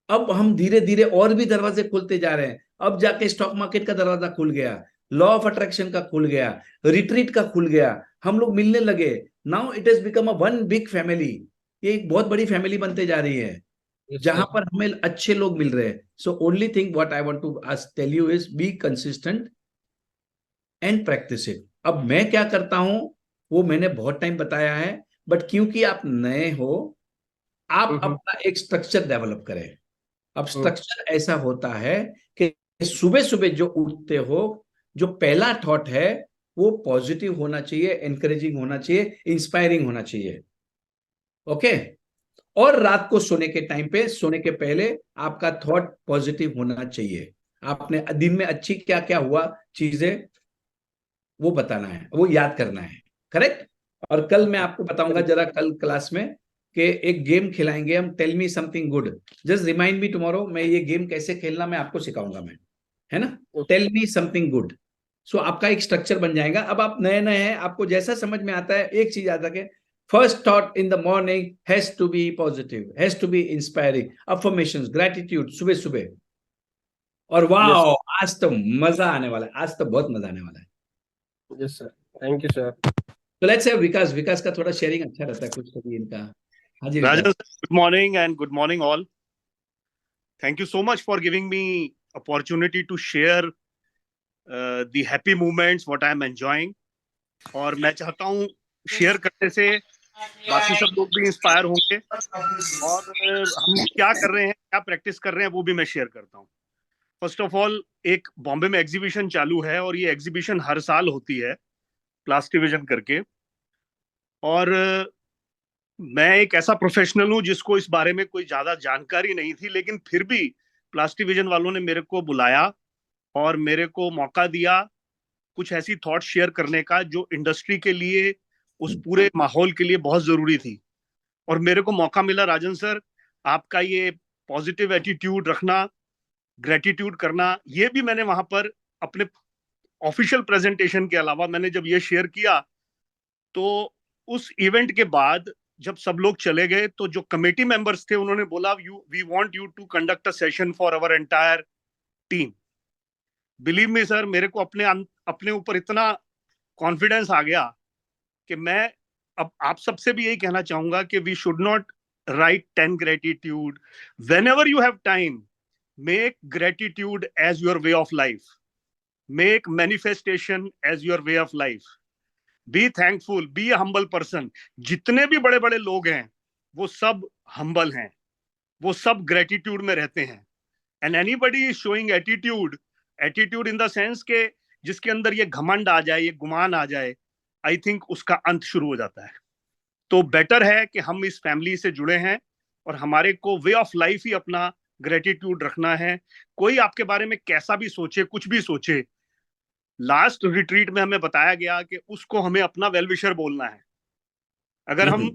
S2: अब हम धीरे धीरे और भी दरवाजे खोलते जा रहे हैं। अब जाके स्टॉक मार्केट का दरवाजा खुल गया, लॉ ऑफ अट्रैक्शन का खुल गया, रिट्रीट का खुल गया, हम लोग मिलने लगे। Now it has become a one big family. ये एक बहुत बड़ी फैमिली बनते जा रही है जहां पर हमें अच्छे लोग मिल रहे हैं। So only thing what I want to tell you is be consistent and practice it. अब मैं क्या करता हूं वो मैंने बहुत टाइम बताया है, बट क्योंकि आप नए हो, आप अपना एक स्ट्रक्चर डेवलप करें। अब स्ट्रक्चर ऐसा होता है कि सुबह सुबह जो उठते हो, जो पहला थॉट है वो पॉजिटिव होना चाहिए, एनकरेजिंग होना चाहिए, इंस्पायरिंग होना चाहिए। ओके और रात को सोने के टाइम पे, सोने के पहले आपका थॉट पॉजिटिव होना चाहिए। आपने दिन में अच्छी क्या क्या हुआ चीजें, वो बताना है, वो याद करना है, करेक्ट। और कल मैं आपको बताऊंगा जरा, कल क्लास में कि एक गेम खिलाएंगे हम, tell me something good, just remind me tomorrow, मैं ये गेम कैसे खेलना मैं आपको सिखाऊंगा मैं, है ना, टेल मी समथिंग गुड। सो आपका एक स्ट्रक्चर बन जाएगा। अब आप नए नए हैं, आपको जैसा समझ में आता है, एक चीज याद रखें, first thought in the morning has to be positive, has to be inspiring, affirmations, gratitude सुबह सुबह। और वाह, आज तो मजा आने वाला है, आज तो बहुत मजा आने वाला है।
S11: Yes sir, thank you sir.
S2: तो लेट्स हैव विकास, विकास का थोड़ा शेयरिंग अच्छा रहता है कुछ कभी इनका। हाँ जी
S12: Rajan,
S2: Vikas.
S12: good morning and good morning all. Thank you so much for giving me opportunity to share the happy moments what I am enjoying. और मैं चाहता हूँ शेयर करने से बाकी सब लोग भी इंस्पायर होंगे, और हम क्या कर रहे हैं, क्या प्रैक्टिस कर रहे हैं, वो भी मैं शेयर करता हूँ। फर्स्ट ऑफ ऑल, एक बॉम्बे में एग्जीबिशन चालू है, और ये एग्जीबिशन हर साल होती है प्लास्टिविजन करके। और मैं एक ऐसा प्रोफेशनल हूं जिसको इस बारे में कोई ज्यादा जानकारी नहीं थी, लेकिन फिर भी प्लास्टिविजन वालों ने मेरे को बुलाया और मेरे को मौका दिया कुछ ऐसी थॉट शेयर करने का जो इंडस्ट्री के लिए, उस पूरे माहौल के लिए बहुत जरूरी थी। और मेरे को मौका मिला, राजन सर, आपका ये पॉजिटिव एटीट्यूड रखना, ग्रेटिट्यूड करना, ये भी मैंने वहां पर अपने ऑफिशियल प्रेजेंटेशन के अलावा मैंने जब ये शेयर किया, तो उस इवेंट के बाद जब सब लोग चले गए तो जो कमेटी मेंबर्स थे उन्होंने बोला, we want you to conduct a session for our entire team. Believe me sir, मेरे को अपने ऊपर इतना कॉन्फिडेंस आ गया कि मैं अब आप सबसे भी यही कहना चाहूंगा कि we should not write 10 gratitude. Whenever you have time, make gratitude as your way of life, make manifestation as your way of life, be thankful, be humble person. जितने भी बड़े बड़े लोग हैं वो सब हम्बल हैं, वो सब ग्रेटिट्यूड में रहते हैं। And anybody is showing attitude, attitude in the sense के जिसके अंदर ये घमंड आ जाए, ये गुमान आ जाए, आई थिंक उसका अंत शुरू हो जाता है। तो बेटर है कि हम इस फैमिली से जुड़े हैं और हमारे को वे ऑफ लाइफ ही अपना ग्रेटिट्यूड रखना है। कोई आपके बारे में कैसा भी सोचे, कुछ भी सोचे, लास्ट रिट्रीट में हमें बताया गया कि उसको हमें अपना वेलविशर बोलना है। अगर हम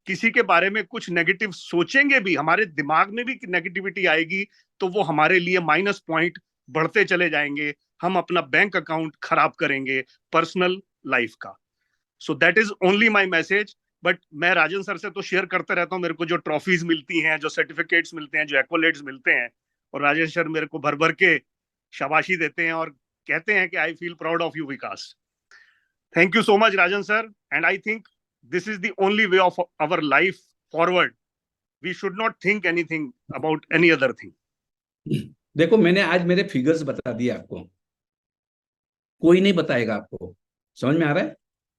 S12: किसी के बारे में कुछ नेगेटिव सोचेंगे भी, हमारे दिमाग में भी नेगेटिविटी आएगी, तो वो हमारे लिए माइनस पॉइंट बढ़ते चले जाएंगे, हम अपना बैंक अकाउंट खराब करेंगे पर्सनल लाइफ का। So that is only my message. But मैं राजन सर से तो शेयर करते रहता हूँ, मेरे को जो ट्रॉफीज मिलती हैं, जो सर्टिफिकेट्स मिलते हैं, जो एक्वॉलेट्स मिलते हैं, और राजन सर मेरे को भर भर के शाबाशी देते हैं और कहते हैं कि I feel proud of you Vikas. Thank you so much Rajan sir, and I think this is the only way of our life forward. We should not think anything about any other thing.
S2: देखो, मैंने आज मेरे figures बता दिए आपको, कोई नहीं बताएगा आपको, समझ में आ रहा है?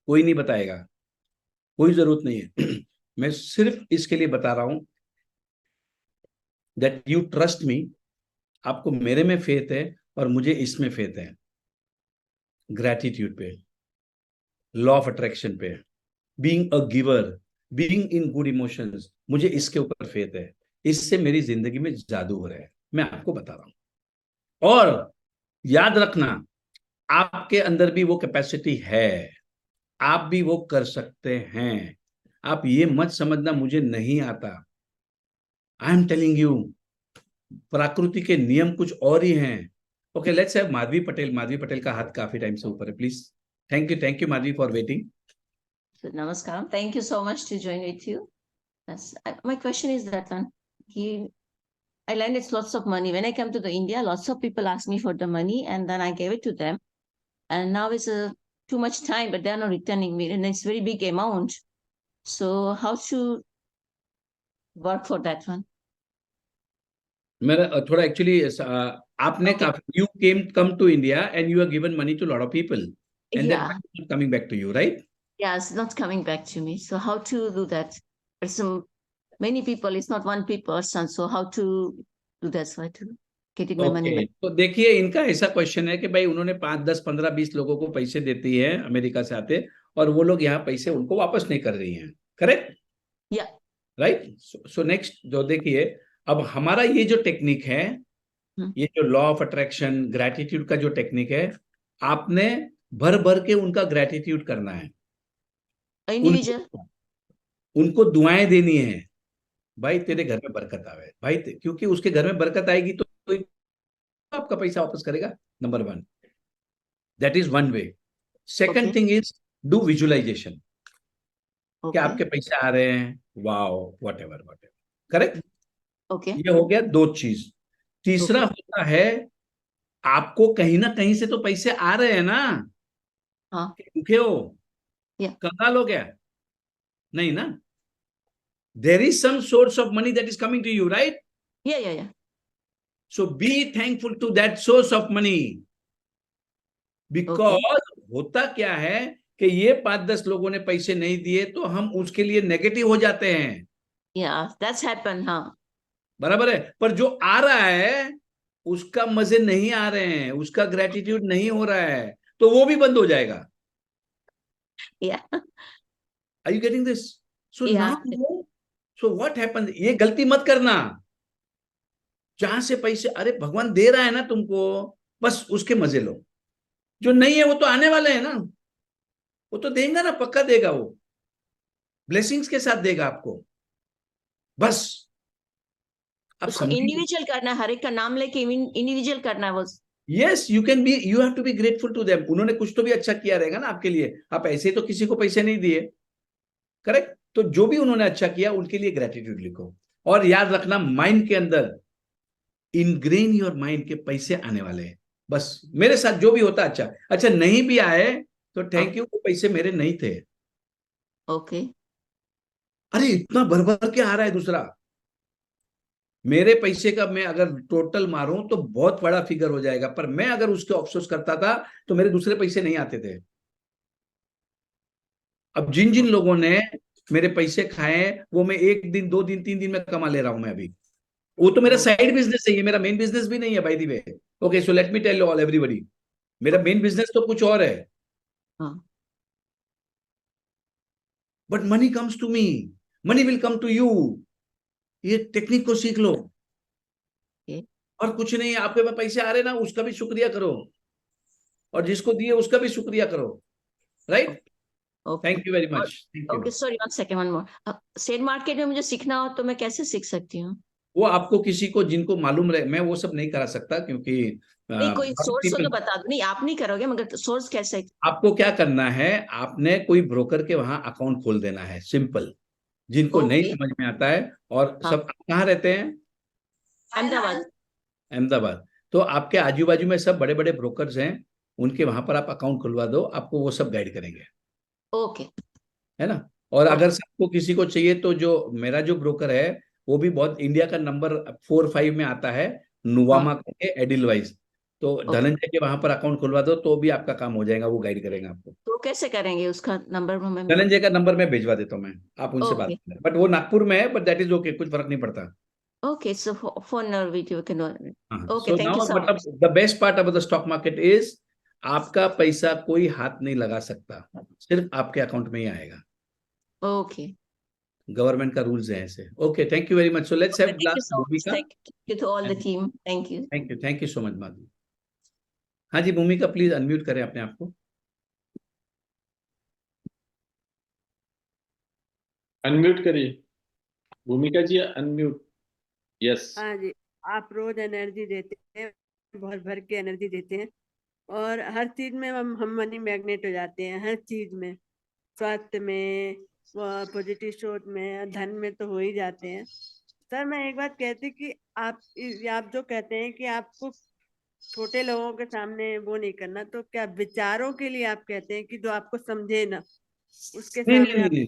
S2: कोई नहीं बताएगा, कोई जरूरत नहीं है। मैं सिर्फ इसके लिए बता रहा हूं दैट यू ट्रस्ट मी, आपको मेरे में फेथ है और मुझे इसमें फेथ है, ग्रैटिट्यूड पे, लॉ ऑफ अट्रैक्शन पे, being a giver, being in good emotions, मुझे इसके ऊपर फेथ है। इससे मेरी जिंदगी में जादू हो रहा है, मैं आपको बता रहा हूं। और याद रखना, आपके अंदर भी वो कैपेसिटी है, आप भी वो कर सकते हैं। आप ये मत समझना मुझे नहीं आता, आई एम टेलिंग यू, प्रकृति के नियम कुछ और ही हैं। Okay, let's have Madhavi Patel. Madhavi Patel का हाथ काफी टाइम से ऊपर है, please. Thank you Madhavi for waiting.
S13: Namaskar. Thank you so much to join with you. My question is that one. I learned it's lots of money. When I come to the India, lots of people ask me for the money, and then I gave it to them. And now it's too much time, but they are not returning me, and it's very big amount. So how to work for that one?
S2: मेरा थोड़ा actually आपने you come to India and you have given money to a lot of people, and
S13: Yeah.
S2: then not coming back to you, right?
S13: Yeah, it's not coming back to me. So how to do that? There's many people, it's not one person. So how to do that? So to getting my money back.
S2: तो देखिए, इनका ऐसा question है कि भाई उन्होंने 5, 10, 15, 20 लोगों को पैसे देती है अमेरिका से आते, और वो लोग यहाँ पैसे उनको वापस नहीं कर रही हैं, correct?
S13: Yeah.
S2: Right. So next जो देखिए, अब हमारा ये जो टेक्निक है, ये जो लॉ ऑफ अट्रैक्शन, ग्रैटिट्यूड का जो टेक्निक है, आपने भर भर के उनका ग्रैटिट्यूड करना है,
S13: इंडिविजुअल।
S2: उनको दुआएं देनी है, भाई तेरे घर में बरकत आवे भाई, क्योंकि उसके घर में बरकत आएगी तो आपका पैसा वापस करेगा। Number 1, that is one way. Second thing is do visualization, कि आपके पैसे आ रहे हैं, वाओ, व्हाटएवर करेक्ट।
S13: ओके,
S2: ये हो गया 2 चीज। तीसरा होता है, आपको कहीं ना कहीं से तो पैसे आ रहे हैं ना,
S13: हाँ,
S2: भूखे हो,
S13: Yeah.
S2: कंगाल हो गया, नहीं ना, there is some source of money that is coming to you, right?
S13: yeah.
S2: So be thankful to that source of money, because होता क्या है कि ये 5-10 लोगों ने पैसे नहीं दिए तो हम उसके लिए नेगेटिव हो जाते हैं,
S13: Yeah, that's happened, हाँ।
S2: बराबर है। पर जो आ रहा है उसका मजे नहीं आ रहे हैं, उसका ग्रेटिट्यूड नहीं हो रहा है, तो वो भी बंद हो जाएगा।
S13: Yeah.
S2: Are you getting this? So
S13: Yeah.
S2: now, so what happens? ये गलती मत करना, जहां से पैसे, अरे भगवान दे रहा है ना तुमको, बस उसके मजे लो। जो नहीं है वो तो आने वाले हैं ना, वो तो देगा ना, पक्का देगा, वो ब्लेसिंग्स के साथ देगा आपको, बस। अब
S13: उसको इंडिविजुअल करना है, हर एक का नाम लेके इंडिविजुअल करना है वो।
S2: Yes, you can be, you have to be grateful to them. उन्होंने कुछ तो भी अच्छा किया रहेगा ना आपके लिए, आप ऐसे तो किसी को पैसे नहीं दिए, करेक्ट। तो जो भी उन्होंने अच्छा किया उनके लिए ग्रेटिट्यूड लिखो, और याद रखना माइंड के अंदर, इनग्रेन योर माइंड के पैसे आने वाले हैं। बस मेरे साथ जो भी होता अच्छा नहीं भी आए तो थैंक यू, वो पैसे मेरे नहीं थे।
S13: ओके।
S2: अरे इतना भर भर के आ रहा है दूसरा, मेरे पैसे का मैं अगर टोटल मारूं तो बहुत बड़ा फिगर हो जाएगा, पर मैं अगर उसके अफसोस करता था तो मेरे दूसरे पैसे नहीं आते थे। अब जिन जिन लोगों ने मेरे पैसे खाए, वो मैं 1 दिन 2 दिन 3 दिन में कमा ले रहा हूं मैं अभी। वो तो मेरा साइड बिजनेस है, ये मेरा मेन बिजनेस भी नहीं है, by the way. Okay, so let me tell you all everybody, मेरा मेन बिजनेस तो कुछ और है, but money comes to me, money will come to you. ये टेक्निक को सीख लो, और कुछ नहीं। आपके पास पैसे आ रहे ना, उसका भी शुक्रिया करो, और जिसको दिए उसका भी शुक्रिया करो, right. Thank you very much.
S13: Okay, sorry, 1 second, 1 more. Share market में मुझे सीखना हो तो मैं कैसे सीख सकती हूँ?
S2: वो आपको किसी को जिनको मालूम रहे, मैं वो सब नहीं करा सकता, क्योंकि
S13: नहीं, कोई सोर्स हो तो बता दो। नहीं, आप नहीं करोगे, मगर सोर्स कैसे?
S2: आपको क्या करना है, आपने कोई ब्रोकर के वहां अकाउंट खोल देना है, सिंपल। जिनको नहीं समझ में आता है, और सब कहाँ रहते हैं?
S13: अहमदाबाद।
S2: अहमदाबाद। तो आपके आजू बाजू में सब बड़े बड़े ब्रोकर्स हैं, उनके वहां पर आप अकाउंट खुलवा दो, आपको वो सब गाइड करेंगे,
S13: ओके,
S2: है ना। और अगर सबको किसी को चाहिए तो जो मेरा जो ब्रोकर है वो भी बहुत, इंडिया का नंबर 4-5 में आता है, नुवामा करके, एडिलवाइज। तो धनंजय के वहां पर अकाउंट खुलवा दो तो भी आपका काम हो जाएगा, वो गाइड करेंगे आपको।
S13: तो कैसे करेंगे? उसका नंबर में
S2: धनंजय का नंबर मैं भिजवा देता हूँ, मैं, आप उनसे बात करें, बट वो नागपुर में है, बट दैट इज ओके, कुछ फर्क नहीं पड़ता।
S13: Okay, so phone or video can do it. Okay,
S2: So
S13: thank you
S2: now,
S13: so much.
S2: मतलब the best part about the stock market is आपका पैसा कोई हाथ नहीं लगा सकता, सिर्फ आपके अकाउंट में ही आएगा।
S13: Okay.
S2: गवर्नमेंट का रूल्स है ऐसे। Okay, thank you very much. So let's have last Bhumika.
S13: Thank you to all the team. Thank you.
S2: Thank you so much Madhu. हाँ जी, भूमिका प्लीज अनम्यूट करें अपने आप को।
S7: अनम्यूट करिए भूमिका जी, अनम्यूट। यस।
S14: हाँ जी, आप रोज एनर्जी देते हैं, भर भर के एनर्जी देते हैं, और हर चीज में हम मनी मैग्नेट हो जाते हैं, हर चीज में, स्वास्थ्य में, पॉजिटिव सोच में, धन में तो हो ही जाते हैं। सर, मैं एक बात कहती कि आप जो कहते हैं कि आपको छोटे लोगों के सामने वो नहीं करना, तो क्या विचारों के लिए आप कहते हैं कि जो आपको समझे ना, उसके सामने
S2: नहीं।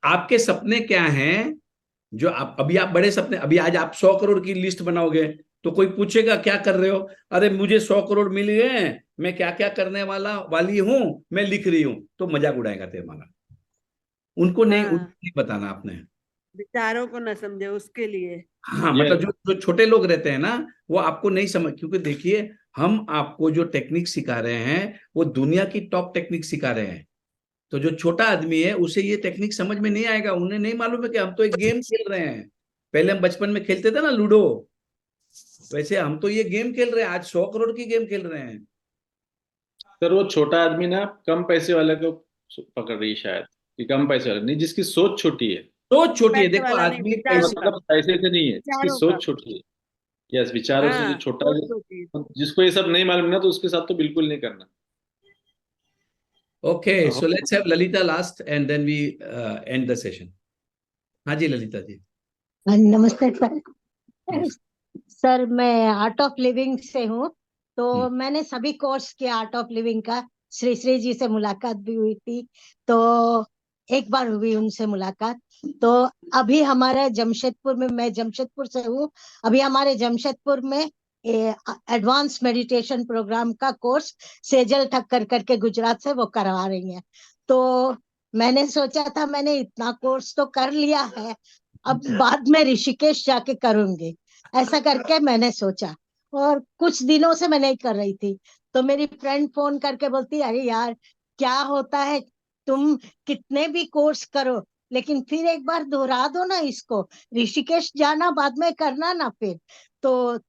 S2: आपके सपने क्या हैं, जो अभी आप बड़े सपने, अभी आज आप 100 करोड़ की लिस्ट बनाओगे तो कोई पूछेगा क्या कर रहे हो, अरे मुझे 100 करोड़ मिल गए, मैं क्या क्या करने वाली हूँ, मैं लिख रही हूँ, तो मजाक उड़ाएगा तुम्हारा। उनको नहीं बताना आपने,
S14: विचारों को ना समझे उसके लिए।
S2: हाँ, मतलब जो छोटे लोग रहते हैं ना, वो आपको नहीं समझ, क्योंकि देखिए हम आपको जो टेक्निक सिखा रहे हैं वो दुनिया की टॉप टेक्निक सिखा रहे हैं। तो जो छोटा आदमी है उसे ये टेक्निक समझ में नहीं आएगा, उन्हें नहीं मालूम है कि हम तो एक गेम खेल रहे हैं। पहले हम बचपन में खेलते थे ना लूडो, वैसे हम तो ये गेम खेल रहे हैं, आज 100 करोड़ की गेम खेल रहे हैं।
S7: सर वो छोटा आदमी ना कम पैसे वाले को पकड़ रही है शायद, कि कम पैसे वाले नहीं, जिसकी सोच छोटी है।
S2: सोच छोटी है,
S14: पैसे
S2: देखो
S14: वाला नहीं,
S2: आदमी
S14: विचारों
S2: पैसे,
S14: का,
S7: मतलब पैसे से नहीं है, जिसकी
S14: विचारों
S7: सोच
S14: का।
S7: छोटी है। यस, विचारों से जो
S14: हाँ,
S7: छोटा
S14: सोच
S7: है,
S14: छोटी है।
S7: जिसको ये सब नहीं मालूम ना, तो उसके साथ तो बिल्कुल नहीं करना।
S2: Okay, so
S7: अब
S2: let's have Lalita last and then we end the session. हाँ जी ललिता जी।
S15: नमस्ते सर।
S2: नमस्ते।
S15: सर मैं आर्ट ऑफ लिविंग से हूँ, तो
S2: हम्म।
S15: मैंने सभी कोर्स किया आर्ट ऑफ लिविंग का। श्री श्री जी से मुलाकात भी हुई थी, तो एक बार हुई उनसे मुलाकात। तो अभी हमारे जमशेदपुर में, मैं जमशेदपुर से हूँ, अभी हमारे जमशेदपुर में एडवांस मेडिटेशन प्रोग्राम का कोर्स सेजल ठक्कर करके गुजरात से वो करवा रही हैं। तो मैंने सोचा था मैंने इतना कोर्स तो कर लिया है, अब बाद में ऋषिकेश जाके करूंगी, ऐसा करके मैंने सोचा। और कुछ दिनों से मैं नहीं कर रही थी, तो मेरी फ्रेंड फोन करके बोलती अरे यार क्या होता है, तुम कितने भी कोर्स करो लेकिन फिर एक बार दोहरा दो ना इसको, ऋषिकेश जाना बाद में करना ना फिर। तो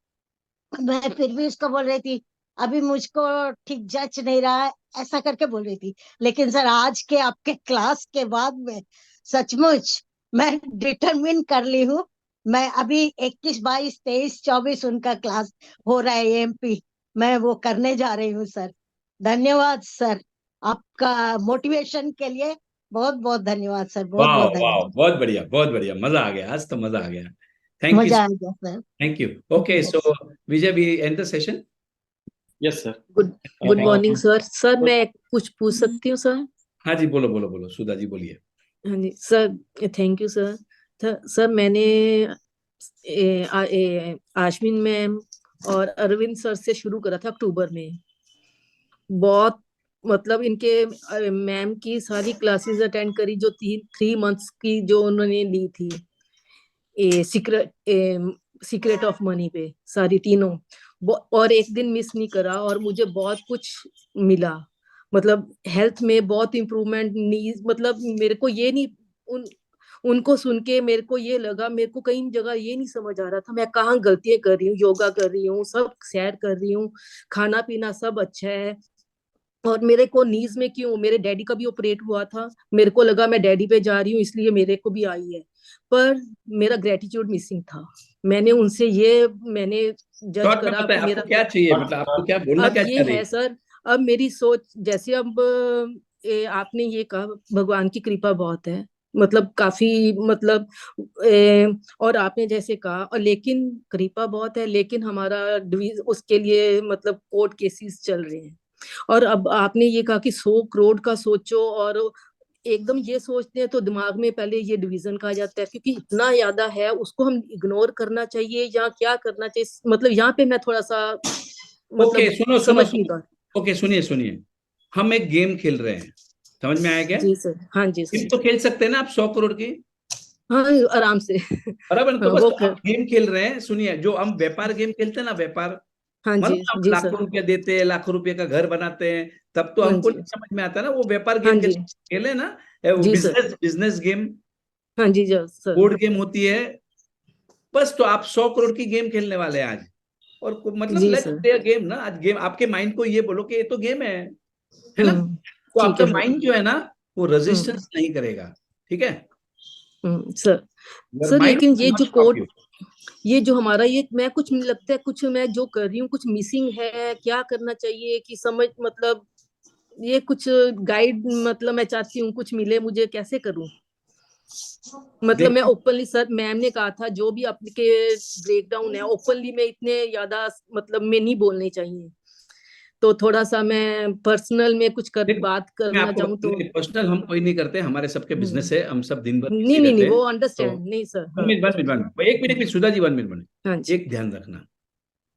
S15: मैं फिर भी उसको बोल रही थी अभी मुझको ठीक जच नहीं रहा है, ऐसा करके बोल रही थी। लेकिन सर आज के आपके क्लास के बाद में सचमुच मैं डिटरमिन कर ली हूँ। मैं अभी 21, 22, 23, 24 उनका क्लास हो रहा है एमपी, मैं वो करने जा रही हूँ सर। धन्यवाद सर, आपका मोटिवेशन के लिए बहुत बहुत धन्यवाद सर, बहुत
S2: वाह
S15: बहुत
S2: वाह,
S15: धन्यवाद।
S2: बहुत बढ़िया, मजा आ गया, आज तो मजा आ गया। थैंक यू,
S15: मजा आ गया sir.
S2: Thank you. Okay, so Vijay we end the session.
S7: Yes sir.
S16: Good morning sir. Sir मैं कुछ पूछ सकती हूँ सर?
S2: हाँ जी बोलो बोलो बोलो, सुधा जी बोलिए।
S16: हाँ जी sir, thank you sir. Sir मैंने आश्विन मैम और अरविंद सर से शुरू करा था अक्टूबर में। बहुत मतलब इनके मैम की सारी क्लासेस अटेंड करी जो 3 मंथ्स की जो उन्होंने ली थी, सीक्रेट ऑफ मनी पे, सारी तीनों। और एक दिन मिस नहीं करा और मुझे बहुत कुछ मिला, मतलब हेल्थ में बहुत इम्प्रूवमेंट। नीज मतलब मेरे को ये नहीं, उनको सुन के मेरे को ये लगा, मेरे को कई जगह ये नहीं समझ आ रहा था मैं कहाँ गलतियां कर रही हूँ। योगा कर रही हूँ, सब सैर कर रही हूँ, खाना पीना सब अच्छा है। और मेरे को नीज में क्यों, मेरे डैडी का भी ऑपरेट हुआ था, मेरे को लगा मैं डैडी पे जा रही हूँ इसलिए मेरे को भी आई है, पर मेरा ग्रेटिट्यूड मिसिंग था। मैंने उनसे ये मैंने जज
S2: शॉर्ट में
S16: करा
S2: बताएं,
S16: कि मेरा
S2: आपको क्या चाहिए, मतलब आपको क्या बोलना
S16: अब
S2: क्या
S16: ये
S2: चाह रही
S16: है सर। अब मेरी सोच जैसे अब आपने ये कहा भगवान की कृपा बहुत है, मतलब काफी मतलब और आपने जैसे कहा, और लेकिन कृपा बहुत है, लेकिन हमारा उसके लिए मतलब कोर्ट केसेस चल रहे हैं। और अब आपने ये कहा कि 100 करोड़ का सोचो, और एकदम ये सोचते हैं तो दिमाग में पहले ये डिवीजन कहा जाता है, क्योंकि इतना ज्यादा है उसको हम इग्नोर करना चाहिए या क्या करना चाहिए, मतलब यहाँ पे मैं थोड़ा सा
S2: ओके
S16: मतलब
S2: सुनो सुनो
S16: समझ नहीं
S2: सुनो,
S16: पा।
S2: ओके सुनिए सुनिए, हम एक गेम खेल रहे हैं, समझ में आया क्या?
S16: जी सर। हाँ जी
S2: गेम
S16: सर।
S2: तो खेल सकते हैं ना आप 100 करोड़ की,
S16: हाँ आराम से।
S2: बराबर ना? तो
S16: हाँ,
S2: बस
S16: वो
S2: तो
S16: कर।
S2: आप गेम खेल रहे हैं, सुनिए, जो हम व्यापार गेम खेलते हैं ना, व्यापार,
S16: हाँ जी
S2: मतलब हम
S16: जी
S2: लाखों
S16: सर।
S2: रुपया देते हैं, लाखों रुपए का घर बनाते हैं, तब तो
S16: हाँ
S2: हमको
S16: जी।
S2: नहीं समझ में आता ना वो व्यापार
S16: हाँ
S2: गेम
S16: जी।
S2: कैसे खेले ना, वो
S16: जी सर।
S2: बिजनेस बिजनेस गेम,
S16: हाँ जी सर।
S2: बोर्ड गेम होती है। बस तो आप 100 करोड़ की गेम खेलने वाले हैं आज, और मतलब
S16: जी
S2: let's
S16: sir.
S2: Play a game ना आज। गेम आपके माइंड को ये बोलो कि ये तो गेम है ना? तो
S16: ठीक
S2: आपका
S16: है सर।
S2: माइंड जो है ना वो रेजिस्टेंस नहीं करेगा, ठीक है?
S16: सर।
S2: योर
S16: सर
S2: माइंड
S16: लेकिन
S2: विल
S16: ये
S2: नॉट
S16: जो
S2: स्टॉप
S16: कोड,
S2: यू।
S16: ये जो हमारा ये मैं कुछ मुझे लगता है कुछ मैं जो कर रही हूँ कुछ मिसिंग है, क्या करना चाहिए कि समझ मतलब ये कुछ गाइड, मतलब मैं चाहती हूँ कुछ मिले मुझे, कैसे करूँ? मतलब मैं
S2: देखो
S16: ओपनली, सर मैम ने कहा था जो भी आपके ब्रेक डाउन है ओपनली में इतने ज्यादा मतलब में नहीं बोलने चाहिए, तो थोड़ा सा मैं पर्सनल में कुछ कर
S2: देखो
S16: बात
S2: मैं
S16: करना
S2: आपको
S16: चाहूँ तो।
S2: पर्सनल हम कोई नहीं करते, हमारे सबके बिजनेस है, हम सब दिन भर
S16: नहीं
S2: बिजी
S16: नहीं
S2: रहते
S16: नहीं,
S2: हैं।
S16: वो
S2: तो
S16: अंडरस्टैंड नहीं सर।
S2: वन
S16: हाँ।
S2: Minute one minute one minute, एक minute Sudha ji, one minute,
S16: हाँ जी।
S2: एक ध्यान रखना,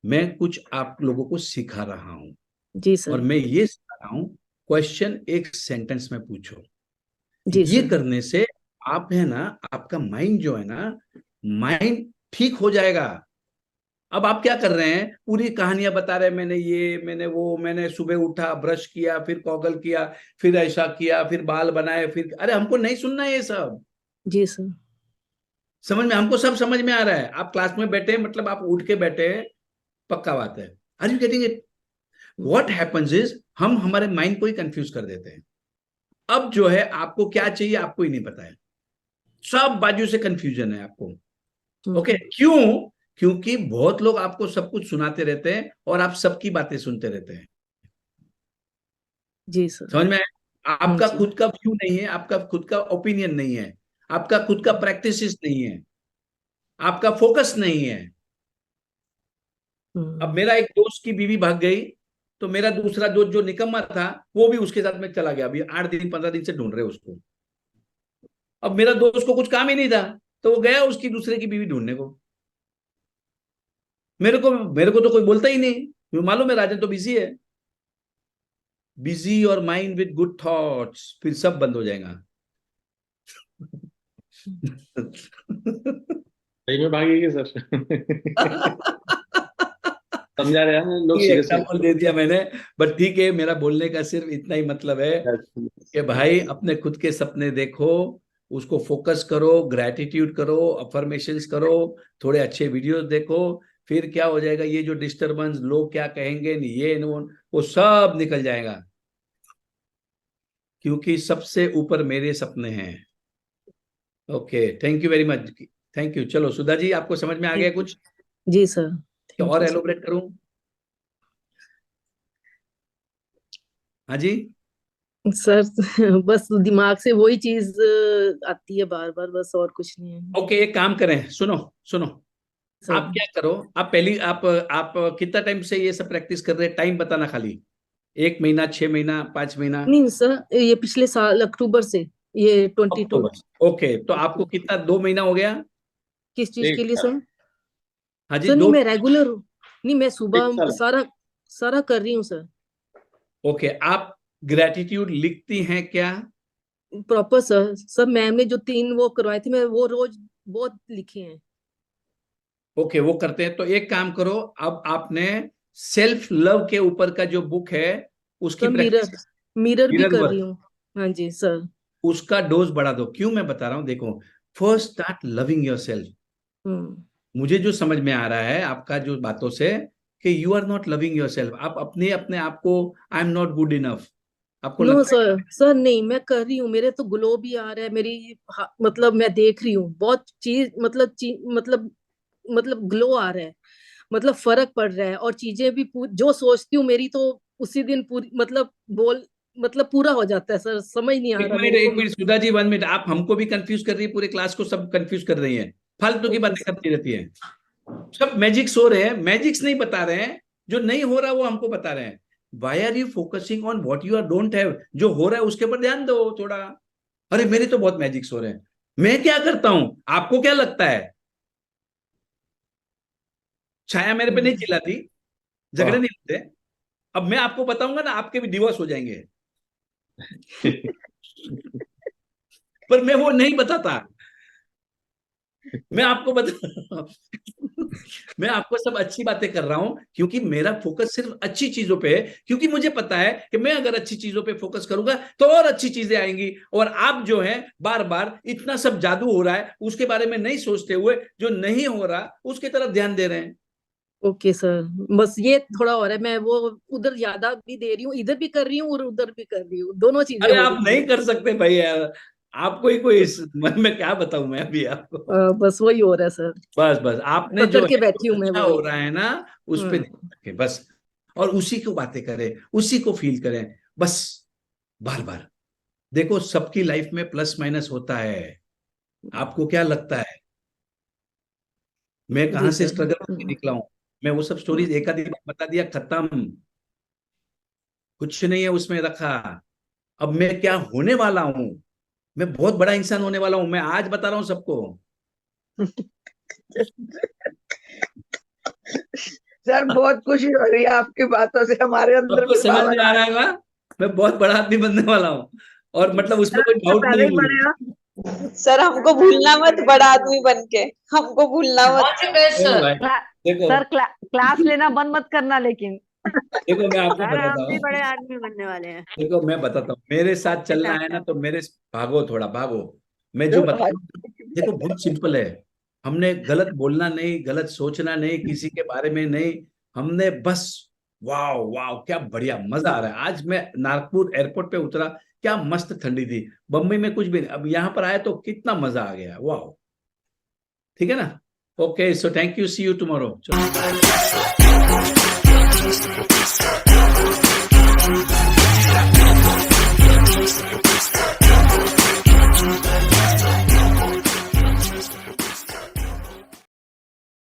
S2: मैं कुछ आप लोगों को सिखा रहा हूँ,
S16: जी
S2: और
S16: सर।
S2: मैं ये सिखा रहा हूँ, क्वेश्चन एक सेंटेंस में पूछो।
S16: जी
S2: ये
S16: सर।
S2: करने से आप है ना, आपका माइंड जो है ना, माइंड ठीक हो जाएगा। अब आप क्या कर रहे हैं, पूरी कहानियां बता रहे हैं, मैंने ये मैंने वो, मैंने सुबह उठा, ब्रश किया, फिर कॉगल किया, फिर ऐसा किया, फिर बाल बनाए, फिर, अरे हमको नहीं सुनना ये सब।
S16: जी सर।
S2: समझ में, हमको सब समझ में आ रहा है। आप क्लास में बैठे मतलब आप उठ के बैठे, पक्का बात है। Are you getting it? What happens is हम हमारे माइंड को ही कंफ्यूज कर देते हैं। अब जो है आपको क्या चाहिए आपको ही नहीं पता है, सब बाजू से कंफ्यूजन है आपको। ओके क्यों? क्योंकि बहुत लोग आपको सब कुछ सुनाते रहते हैं और आप सबकी बातें सुनते रहते हैं।
S16: जी सर।
S2: समझ में? आपका
S16: जी।
S2: खुद का व्यू नहीं है, आपका खुद का ओपिनियन नहीं है, आपका खुद का प्रैक्टिस नहीं है, आपका फोकस नहीं है। अब मेरा एक दोस्त की बीवी भाग गई तो मेरा दूसरा दोस्त जो निकम्मा था वो भी उसके साथ में चला गया। अभी 8 दिन 15 दिन से ढूंढ रहे उसको। अब मेरा दोस्त को कुछ काम ही नहीं था तो वो गया उसकी दूसरे की बीवी ढूंढने को। मेरे को तो कोई बोलता ही नहीं, मालूम है राजन तो बिजी है। बिजी और माइंड विद गुड थॉट्स, फिर सब बंद हो जाएगा।
S7: सही में भागेगी सर। समझा रहे हैं लोग,
S2: एग्जाम्पल दे दिया मैंने, बट ठीक है। मेरा बोलने का सिर्फ इतना ही मतलब है कि भाई अपने खुद के सपने देखो, उसको फोकस करो, ग्रैटिट्यूड करो, अफर्मेशंस करो, थोड़े अच्छे वीडियोस देखो, फिर क्या हो जाएगा, ये जो डिस्टरबेंस, लोग क्या कहेंगे, ये वो सब निकल जाएगा। क्योंकि सबसे ऊपर मेरे सपने हैं। Okay, thank you very much, thank you. चलो सुधा जी, आपको समझ में आ गया कुछ?
S16: जी सर।
S2: क्या और एलोबरेट करूं? हाँ जी
S16: सर बस दिमाग से वही चीज आती है बार बार, बस और कुछ नहीं है।
S2: ओके, एक काम करें, सुनो सुनो, आप क्या करो, आप पहली आप कितना टाइम से ये सब प्रैक्टिस कर रहे हैं? टाइम बताना खाली, 1 महीना, 6 महीना, 5 महीना?
S16: नहीं सर, ये पिछले साल अक्टूबर से, ये 22।
S2: ओके, तो आपको कितना, 2 महीना हो गया?
S16: किस चीज के लिए सर?
S2: हाँ जी,
S16: सर नहीं
S2: 2।
S16: मैं रेगुलर हूँ, नहीं मैं सुबह सारा कर रही हूँ सर।
S2: ओके, आप ग्रेटिट्यूड लिखती हैं क्या?
S16: प्रॉपर सर, सब मैम ने जो 3 वो करवाए थे मैं वो रोज बहुत लिखे हैं।
S2: ओके, वो करते हैं। तो एक काम करो, अब आपने सेल्फ लव के ऊपर का जो बुक है उसकी प्रैक्टिस,
S16: मिरर भी कर रही हूँ। हाँ जी सर।
S2: उसका डोज बढ़ा दो। क्यों मैं बता रहा हूँ, देखो, फर्स्ट स्टार्ट लविंग योरसेल्फ। मुझे जो समझ में आ रहा है आपका जो बातों से कि you are not loving yourself, आप अपने आप को I am not good enough आपको
S16: नो
S2: लगता है?
S16: सर नहीं मैं कर रही हूँ, मेरे तो ग्लो भी आ रहा है, मेरी मतलब मैं देख रही हूँ बहुत चीज, मतलब ग्लो आ रहा है, मतलब फर्क पड़ रहा है। और चीजें भी जो सोचती हूँ मेरी तो उसी दिन पूरी मतलब पूरा हो जाता है सर। समझ नहीं आ रहा
S2: एक मिनट सुधा जी, 1 मिनट। आप हमको भी कंफ्यूज कर रही है, पूरे क्लास को सब कंफ्यूज कर रही है, फालतू की बातें करती रहती है। सब मैजिक्स हो रहे हैं, मैजिक्स नहीं बता रहे हैं, जो नहीं हो रहा वो हमको बता रहे हैं। Why are you focusing on what you are don't have? जो हो रहा है उसके ऊपर ध्यान दो थोड़ा। अरे मेरे तो बहुत मैजिक्स हो रहे हैं, मैं क्या करता हूं, आपको क्या लगता है? छाया मेरे पे नहीं चिल्लाती, झगड़े नहीं होते। अब मैं आपको बताऊंगा ना, आपके भी डिवोर्स हो जाएंगे। पर मैं वो नहीं बताता, मैं आपको बता मैं आपको सब अच्छी बातें कर रहा हूं क्योंकि मेरा फोकस सिर्फ अच्छी चीजों पे है। क्योंकि मुझे पता है कि मैं अगर अच्छी चीजों पे फोकस करूंगा तो और अच्छी चीजें आएंगी। और आप जो है बार बार इतना सब जादू हो रहा है उसके बारे में नहीं सोचते हुए जो नहीं हो रहा उसके तरफ ध्यान दे रहे हैं।
S16: ओके सर, बस ये थोड़ा और है, मैं वो उधर ज्यादा भी दे रही हूँ, इधर भी कर रही हूँ और उधर भी कर रही हूँ, दोनों चीजें
S2: अरे
S16: हो
S2: आप
S16: रही
S2: नहीं कर सकते भाई यार, आपको ही कोई मन में क्या बताऊं मैं अभी आपको।
S16: बस वही हो रहा है सर,
S2: बस आपने जो
S16: पकड़ के बैठी हूँ मैं
S2: अच्छा
S16: वही।
S2: हो रहा है ना उस पे ध्यान रखें बस, और उसी को बातें करें, उसी को फील करें बस, बार बार। देखो सबकी लाइफ में प्लस माइनस होता है, आपको क्या लगता है मैं कहां से स्ट्रगल करके निकला हूं? मैं वो सब स्टोरीज एक आधी बार बता दिया, खत्म, कुछ नहीं है उसमें रखा। अब मैं क्या होने वाला हूं, मैं बहुत बड़ा इंसान होने वाला हूं, मैं आज बता रहा हूं सबको।
S3: सर बहुत खुशी हो रही है आपकी बातों से, हमारे अंदर भी
S2: समझ में
S3: पावर
S2: आ रहा है ना, मैं बहुत बड़ा आदमी बनने वाला हूँ और मतलब उसमें कोई डाउट नहीं है।
S3: सर हमको भूलना मत, बड़ा आदमी बन के हमको भूलना मत।
S2: देखो
S10: सर क्लास लेना बंद मत करना लेकिन।
S2: देखो मैं आपको
S14: सर
S2: बताता
S14: हम भी
S2: हूँ,
S14: बड़े आदमी बनने वाले हैं।
S2: देखो मैं बताता हूँ, मेरे साथ चलना है ना तो मेरे भागो, थोड़ा भागो। मैं जो बताऊँ देखो बहुत सिंपल है, हमने गलत बोलना नहीं, गलत सोचना नहीं, किसी के बारे में नहीं, हमने बस वाह वाह क्या बढ़िया, मजा आ रहा है। आज मैं नागपुर एयरपोर्ट पे उतरा, क्या मस्त ठंडी थी, बम्बई में कुछ भी नहीं, अब यहाँ पर आया तो कितना मजा आ गया, वाह। ठीक है ना? Okay, so thank you, see you tomorrow.